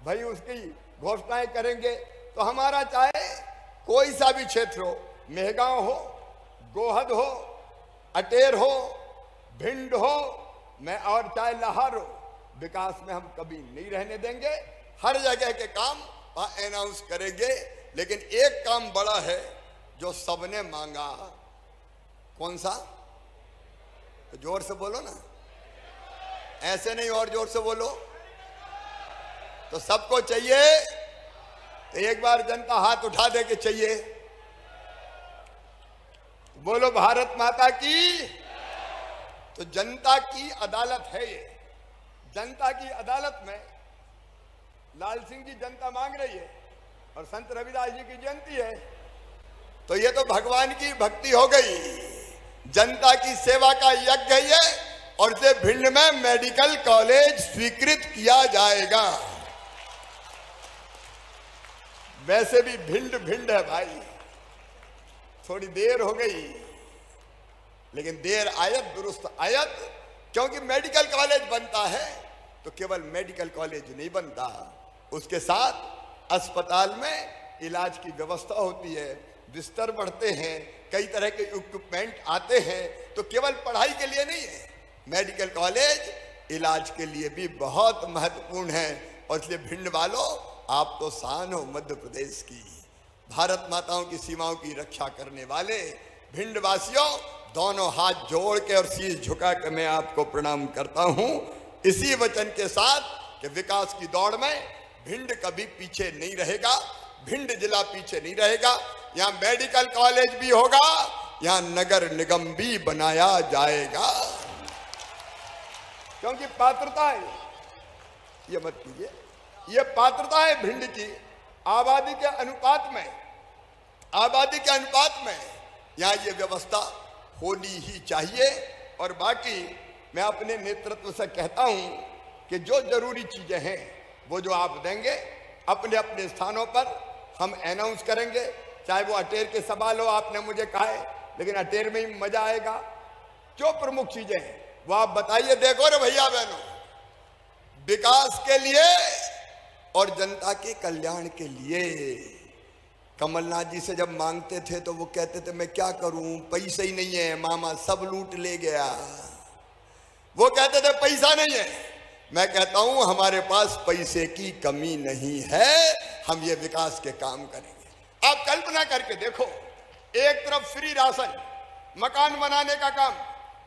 भाई उसकी घोषणाएं करेंगे। तो हमारा चाहे कोई सा भी क्षेत्र हो, मेहगांव हो, गोहद हो, अटेर हो, भिंड हो, मैं और चाहे लाहौर हो, विकास में हम कभी नहीं रहने देंगे। हर जगह के काम अनाउंस करेंगे। लेकिन एक काम बड़ा है जो सबने मांगा, कौन सा? तो जोर से बोलो ना, ऐसे नहीं और जोर से बोलो। तो सबको चाहिए, तो एक बार जनता हाथ उठा दे के चाहिए, बोलो भारत माता की। तो जनता की अदालत है ये, जनता की अदालत में लाल सिंह जी जनता मांग रही है और संत रविदास जी की जयंती है, तो ये तो भगवान की भक्ति हो गई, जनता की सेवा का यज्ञ है ये। और इसे भिंड में मेडिकल कॉलेज स्वीकृत किया जाएगा। वैसे भी भिंड है भाई, थोड़ी देर हो गई, लेकिन देर आयत दुरुस्त आयत, क्योंकि मेडिकल कॉलेज बनता है तो केवल मेडिकल कॉलेज नहीं बनता, उसके साथ अस्पताल में इलाज की व्यवस्था होती है, बिस्तर बढ़ते हैं, कई तरह के इक्विपमेंट आते हैं। तो केवल पढ़ाई के लिए नहीं है, मेडिकल कॉलेज इलाज के लिए भी बहुत महत्वपूर्ण है। और इसलिए भिंड वालों, आप तो शान हो मध्य प्रदेश की, भारत माताओं की सीमाओं की रक्षा करने वाले भिंड वासियों, दोनों हाथ जोड़ के और शीश झुका के मैं आपको प्रणाम करता हूं, इसी वचन के साथ कि विकास की दौड़ में भिंड कभी पीछे नहीं रहेगा, भिंड जिला पीछे नहीं रहेगा। यहाँ मेडिकल कॉलेज भी होगा, यहाँ नगर निगम भी बनाया जाएगा, क्योंकि पात्रता है, ये मत कीजिए, ये पात्रता है भिंड की आबादी के अनुपात में यहाँ ये व्यवस्था होनी ही चाहिए। और बाकी मैं अपने नेतृत्व से कहता हूं कि जो जरूरी चीजें हैं वो जो आप देंगे अपने अपने स्थानों पर हम अनाउंस करेंगे, चाहे वो अटेर के सवाल हो, आपने मुझे कहा है, लेकिन अटेर में ही मजा आएगा। जो प्रमुख चीजें हैं वो आप बताइए। देखो रे भैया बहनों, विकास के लिए और जनता के कल्याण के लिए कमलनाथ जी से जब मांगते थे तो वो कहते थे मैं क्या करूं, पैसा ही नहीं है, मामा सब लूट ले गया। वो कहते थे पैसा नहीं है, मैं कहता हूं हमारे पास पैसे की कमी नहीं है, हम ये विकास के काम करेंगे। आप कल्पना करके देखो, एक तरफ फ्री राशन, मकान बनाने का काम,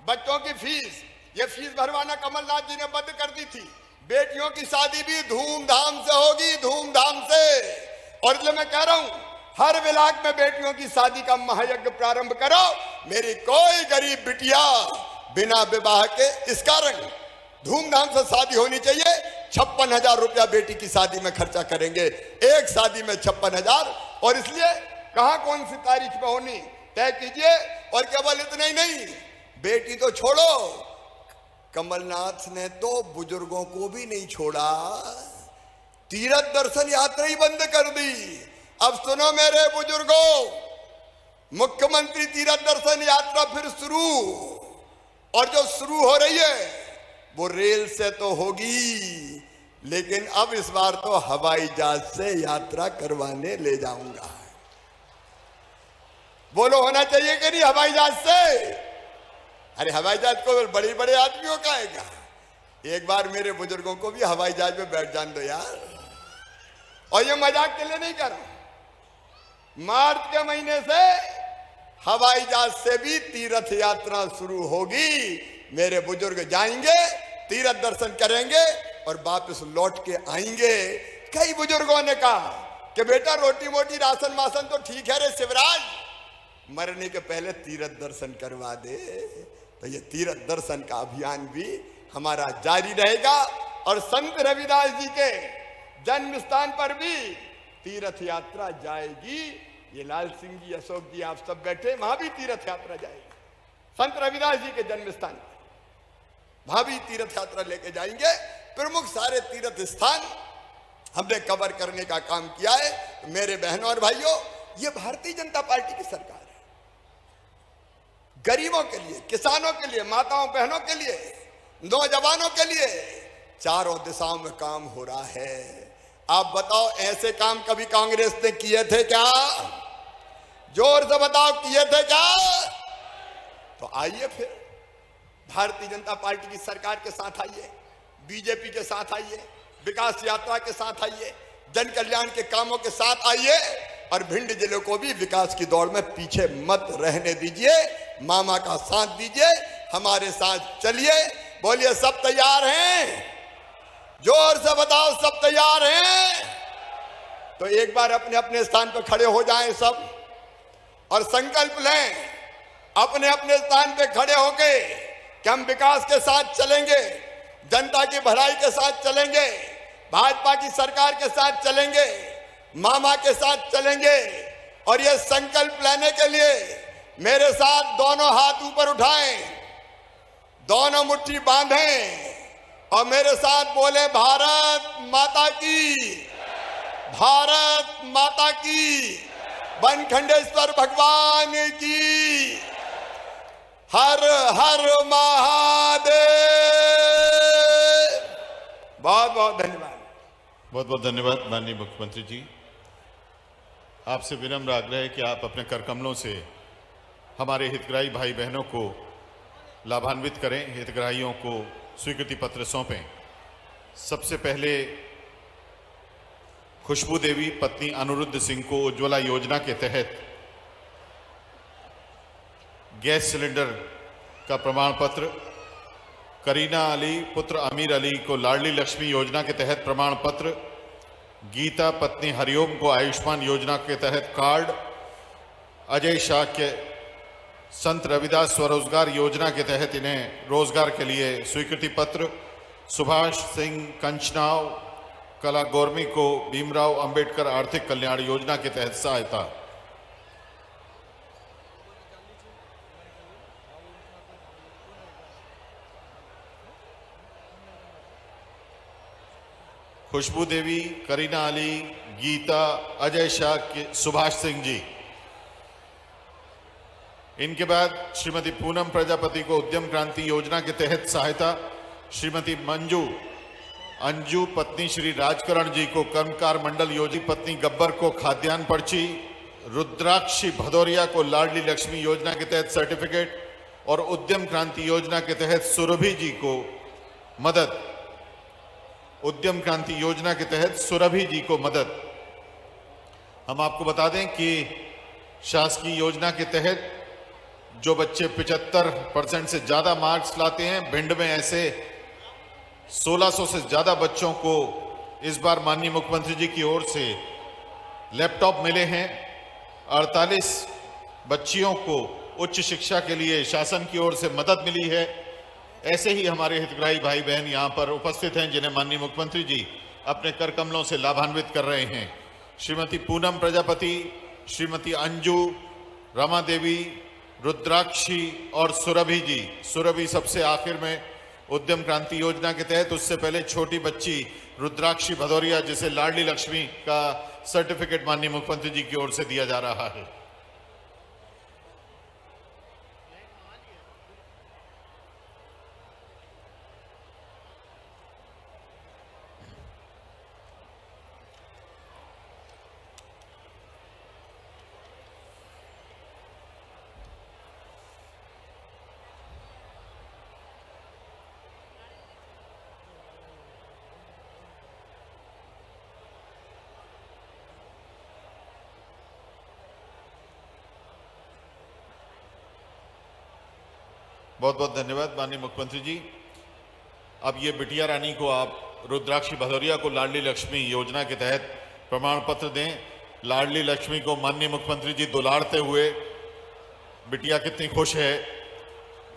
बच्चों की फीस, ये फीस भरवाना कमलनाथ जी ने बंद कर दी थी, बेटियों की शादी भी धूमधाम से होगी, धूमधाम से। और इसलिए मैं कह रहा हूं हर ब्लॉक में बेटियों की शादी का महायज्ञ प्रारंभ करो। मेरी कोई गरीब बिटिया बिना विवाह के, इस कारण धूमधाम से शादी होनी चाहिए। 56,000 रुपया बेटी की शादी में खर्चा करेंगे, एक शादी में 56,000। और इसलिए कहां कौन सी तारीख में होनी तय कीजिए। और केवल इतना ही नहीं, बेटी तो छोड़ो, कमलनाथ ने तो बुजुर्गों को भी नहीं छोड़ा, तीर्थ दर्शन यात्रा ही बंद कर दी। अब सुनो मेरे बुजुर्गों, मुख्यमंत्री तीर्थ दर्शन यात्रा फिर शुरू, और जो शुरू हो रही है वो रेल से तो होगी, लेकिन अब इस बार तो हवाई जहाज से यात्रा करवाने ले जाऊंगा। बोलो होना चाहिए कि नहीं हवाई जहाज से? अरे हवाई जहाज को बड़े बड़े आदमियों का है क्या? एक बार मेरे बुजुर्गों को भी हवाई जहाज में बैठ जान दो यार। और ये मजाक के लिए नहीं कर रहा। मार्च के महीने से हवाई जहाज से भी तीर्थ यात्रा शुरू होगी। मेरे बुजुर्ग जाएंगे, तीर्थ दर्शन करेंगे और वापस लौट के आएंगे। कई बुजुर्गों ने कहा कि बेटा रोटी मोटी राशन वासन तो ठीक है रे शिवराज, मरने के पहले तीर्थ दर्शन करवा दे। तो ये तीर्थ दर्शन का अभियान भी हमारा जारी रहेगा और संत रविदास जी के जन्म स्थान पर भी तीर्थ यात्रा जाएगी। ये लाल सिंह जी, अशोक जी, आप सब बैठे, वहां भी तीर्थ यात्रा जाएगी। संत रविदास जी के जन्म स्थान वहां भी तीर्थ यात्रा लेके जाएंगे। प्रमुख सारे तीर्थ स्थान हमने कवर करने का काम किया है। मेरे बहनों और भाइयों, ये भारतीय जनता पार्टी की सरकार है। गरीबों के लिए, किसानों के लिए, माताओं बहनों के लिए, नौजवानों के लिए चारों दिशाओं में काम हो रहा है। आप बताओ, ऐसे काम कभी कांग्रेस ने किए थे क्या? जोर से बताओ, किए थे क्या? तो आइए फिर भारतीय जनता पार्टी की सरकार के साथ आइए, बीजेपी के साथ आइए, विकास यात्रा के साथ आइए, जन कल्याण के कामों के साथ आइए और भिंड जिले को भी विकास की दौड़ में पीछे मत रहने दीजिए। मामा का साथ दीजिए, हमारे साथ चलिए। बोलिए, सब तैयार हैं? जोर से बताओ, सब तैयार हैं? तो एक बार अपने अपने स्थान पर खड़े हो जाएं सब और संकल्प लें, अपने अपने स्थान पे खड़े होके कि हम विकास के साथ चलेंगे, जनता की भलाई के साथ चलेंगे, भाजपा की सरकार के साथ चलेंगे, मामा के साथ चलेंगे। और ये संकल्प लेने के लिए मेरे साथ दोनों हाथ ऊपर उठाएं, दोनों मुट्ठी बांधें और मेरे साथ बोले, भारत माता की, भारत माता की, बनखंडेश्वर भगवान की, हर हर महादेव। बहुत बहुत धन्यवाद। बहुत बहुत धन्यवाद माननीय मुख्यमंत्री जी। आपसे विनम्र आग्रह है कि आप अपने कर कमलों से हमारे हितग्राही भाई बहनों को लाभान्वित करें, हितग्राहियों को स्वीकृति पत्र सौंपें। सबसे पहले खुशबू देवी पत्नी अनुरुद्ध सिंह को उज्ज्वला योजना के तहत गैस सिलेंडर का प्रमाण पत्र, करीना अली पुत्र अमीर अली को लाडली लक्ष्मी योजना के तहत प्रमाण पत्र, गीता पत्नी हरिओम को आयुष्मान योजना के तहत कार्ड, अजय शाह के संत रविदास स्वरोजगार योजना के तहत इन्हें रोजगार के लिए स्वीकृति पत्र, सुभाष सिंह कंचनाव कला गोर्मी को भीमराव अंबेडकर आर्थिक कल्याण योजना के तहत सहायता। खुशबू देवी, करीना अली, गीता, अजय शाह, सुभाष सिंह जी। इनके बाद श्रीमती पूनम प्रजापति को उद्यम क्रांति योजना के तहत सहायता, श्रीमती मंजू अंजू पत्नी श्री राजकरण जी को कर्मकार मंडल योजना, पत्नी गब्बर को खाद्यान्न पर्ची, रुद्राक्षी भदौरिया को लाडली लक्ष्मी योजना के तहत सर्टिफिकेट और उद्यम क्रांति योजना के तहत सुरभि जी को मदद, उद्यम क्रांति योजना के तहत सुरभि जी को मदद। हम आपको बता दें कि शासकीय योजना के तहत जो बच्चे 75% से ज्यादा मार्क्स लाते हैं, भिंड में ऐसे 1600 से ज्यादा बच्चों को इस बार माननीय मुख्यमंत्री जी की ओर से लैपटॉप मिले हैं। 48 बच्चियों को उच्च शिक्षा के लिए शासन की ओर से मदद मिली है। ऐसे ही हमारे हितग्राही भाई बहन यहाँ पर उपस्थित हैं जिन्हें माननीय मुख्यमंत्री जी अपने कर कमलों से लाभान्वित कर रहे हैं। श्रीमती पूनम प्रजापति, श्रीमती अंजू, रमा देवी, रुद्राक्षी और सुरभि जी। सुरभि सबसे आखिर में उद्यम क्रांति योजना के तहत, उससे पहले छोटी बच्ची रुद्राक्षी भदौरिया जिसे लाडली लक्ष्मी का सर्टिफिकेट माननीय मुख्यमंत्री जी की ओर से दिया जा रहा है। बहुत बहुत धन्यवाद माननीय मुख्यमंत्री जी। अब ये बिटिया रानी को आप रुद्राक्षी भदौरिया को लाडली लक्ष्मी योजना के तहत प्रमाण पत्र दें। लाडली लक्ष्मी को माननीय मुख्यमंत्री जी दुलारते हुए, बिटिया कितनी खुश है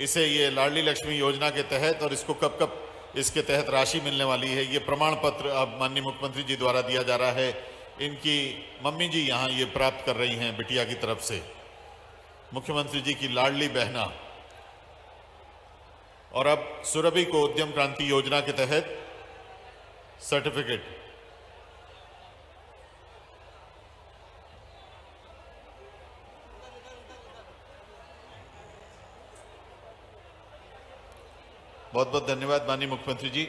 इसे ये लाडली लक्ष्मी योजना के तहत, और इसको कब कब इसके तहत राशि मिलने वाली है, ये प्रमाण पत्र अब माननीय मुख्यमंत्री जी द्वारा दिया जा रहा है। इनकी मम्मी जी यहाँ ये प्राप्त कर रही हैं बिटिया की तरफ से, मुख्यमंत्री जी की लाडली बहना। और अब सुरभि को उद्यम क्रांति योजना के तहत सर्टिफिकेट। बहुत बहुत धन्यवाद माननीय मुख्यमंत्री जी।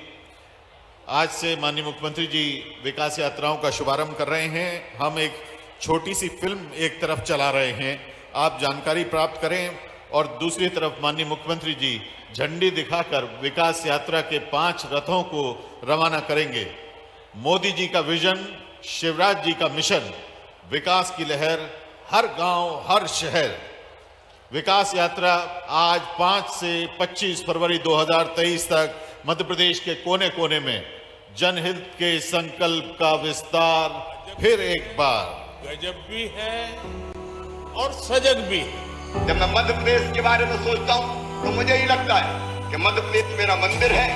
आज से माननीय मुख्यमंत्री जी विकास यात्राओं का शुभारंभ कर रहे हैं। हम एक छोटी सी फिल्म एक तरफ चला रहे हैं, आप जानकारी प्राप्त करें, और दूसरी तरफ माननीय मुख्यमंत्री जी झंडी दिखाकर विकास यात्रा के 5 रथों को रवाना करेंगे। मोदी जी का विजन, शिवराज जी का मिशन, विकास की लहर हर गांव हर शहर। विकास यात्रा आज 5 से 25 फरवरी 2023 तक मध्य प्रदेश के कोने कोने में जनहित के संकल्प का विस्तार फिर एक बार। गजब भी है और सजग भी है। जब मैं मध्य प्रदेश के बारे में सोचता हूँ तो मुझे ही लगता है कि मध्य प्रदेश मेरा मंदिर है,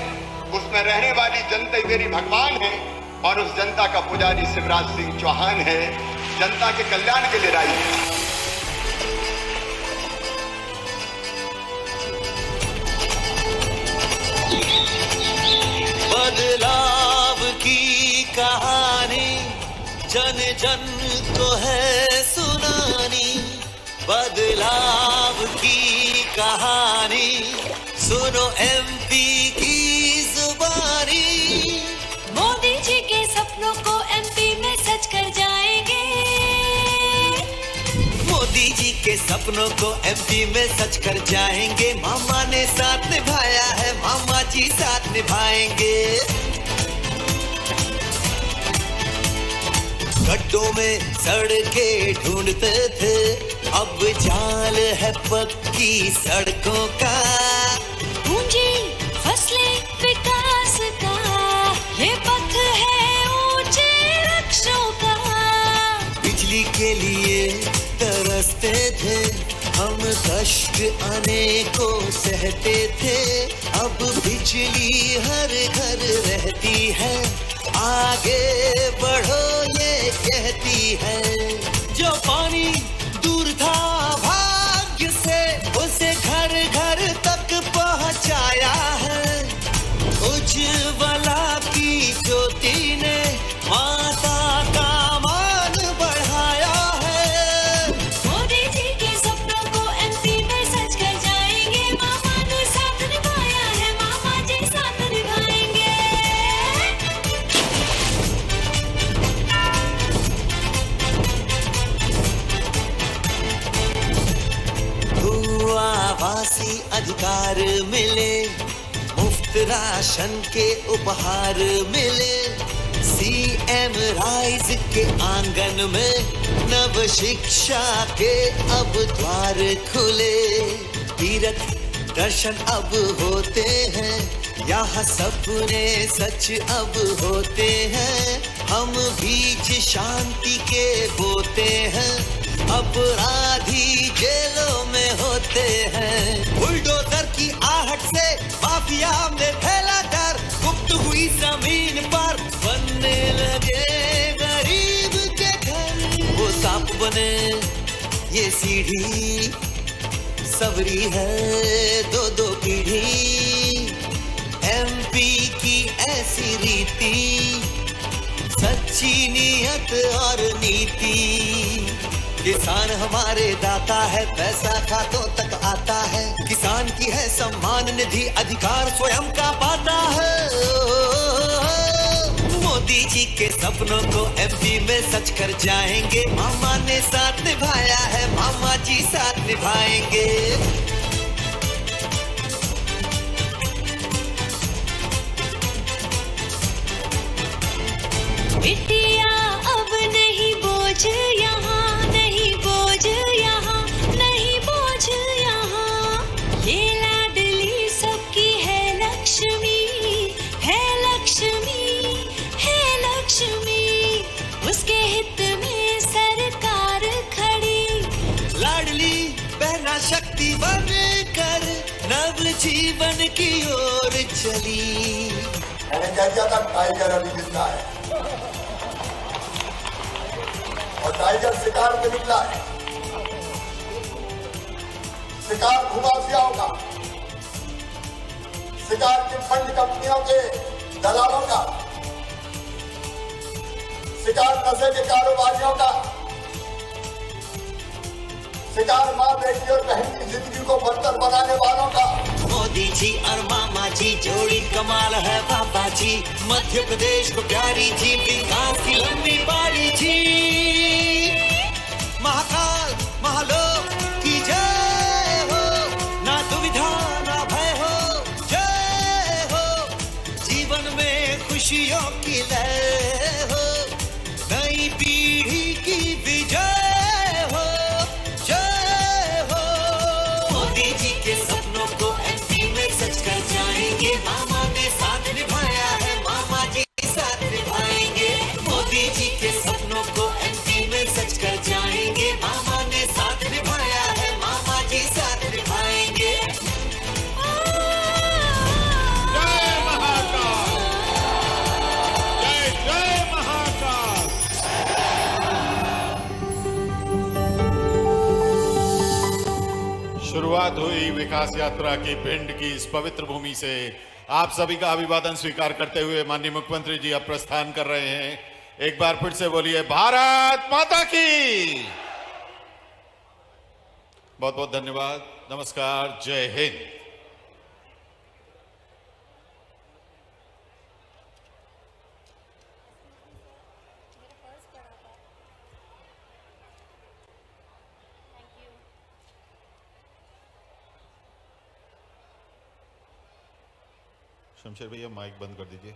उसमें रहने वाली जनता ही मेरी भगवान है, और उस जनता का पुजारी शिवराज सिंह चौहान है, जनता के कल्याण के लिए राई है। बदलाव की कहानी जन जन को है सुनानी, बदलाव की कहानी सुनो एमपी की जुबानी। मोदी जी के सपनों को एमपी में सच कर जाएंगे, मोदी जी के सपनों को एमपी में सच कर जाएंगे। मामा ने साथ निभाया है, मामा जी साथ निभाएंगे। गड्ढों में सड़कें ढूंढते थे, अब जाल है पक्की सड़कों का। पूंजी फसलें विकास का, ये पथ है ऊंचे वृक्षों का। बिजली के लिए तरसते थे हम, कष्ट आने को सहते थे, अब बिजली हर घर रहती है। आगे बढ़ो ये कहती है, जो पानी दूर था भाग्य से, उसे घर घर तक पहुंचाया है। उज्ज्वला की ज्योति ने माता का मान बढ़ाया है। मोदी जी के सपनों को एमपी में सच कर जाएंगे, मामा ने साथ निभाया है, मामा जी साथ निभाएंगे। आवासी अधिकार मिले, मुफ्त राशन के उपहार मिले, सीएम राइज के आंगन में नव शिक्षा के अब द्वार खुले। तीर्थ दर्शन अब होते हैं, यहाँ सपने सच अब होते हैं। हम बीज शांति के बोते हैं, अपराधी जेलों में होते हैं। बुलडोजर की आहट से माफिया में फैला डर, गुप्त हुई जमीन पर बनने लगे गरीब के घर। वो सांप बने ये सीढ़ी, सबरी है दो दो पीढ़ी। एमपी की ऐसी रीति, सच्ची नियत और नीति। किसान हमारे दाता है, पैसा खातों तक आता है। किसान की है सम्मान निधि, अधिकार स्वयं का पाता है। मोदी जी के सपनों को एमपी में सच कर जाएंगे। मामा ने साथ निभाया है, मामा जी साथ निभाएंगे। बिटिया अब नहीं बोझ यहाँ, नहीं बोझ यहाँ, नहीं बोझ यहाँ। ये लाडली बनकर नव जीवन की ओर चली। मैंने कह दिया था टाइगर अभी जिंदा है और टाइगर शिकार पे निकला है। शिकार घुमाफियाओं का, शिकार की फंड कंपनियों के दलालों का, शिकार नशे के कारोबारियों का, शिकार मां बेटी और बहन की जिंदगी को बदतर बनाने वालों का। मोदी जी और मामा जी जोड़ी कमाल है पापा जी, मध्य प्रदेश को प्यारी जी, विकास की लंबी पारी जी। महाकाल महालोक की जय हो, ना दुविधा ना भय हो, जय हो। जीवन में खुशियों की लय हो, नई पीढ़ी की विजय हो, जय हो। मोदी जी के सपनों को एमपी में सच कर जाएंगे, मामा ने साथ निभाया है, मामा जी साथ निभाएंगे। मोदी जी के सपनों को एमपी में सच कर जाएंगे, मामा ने साथ निभाया है, मामा जी साथ निभाएंगे। जय महाकाल, जय जय महाकाल। शुरुआत हुई विकास यात्रा की भिंड की इस पवित्र भूमि से। आप सभी का अभिवादन स्वीकार करते हुए माननीय मुख्यमंत्री जी अब प्रस्थान कर रहे हैं। एक बार फिर से बोलिए भारत माता की। बहुत बहुत धन्यवाद, नमस्कार, जय हिंद। शमशेर भैया माइक बंद कर दीजिए।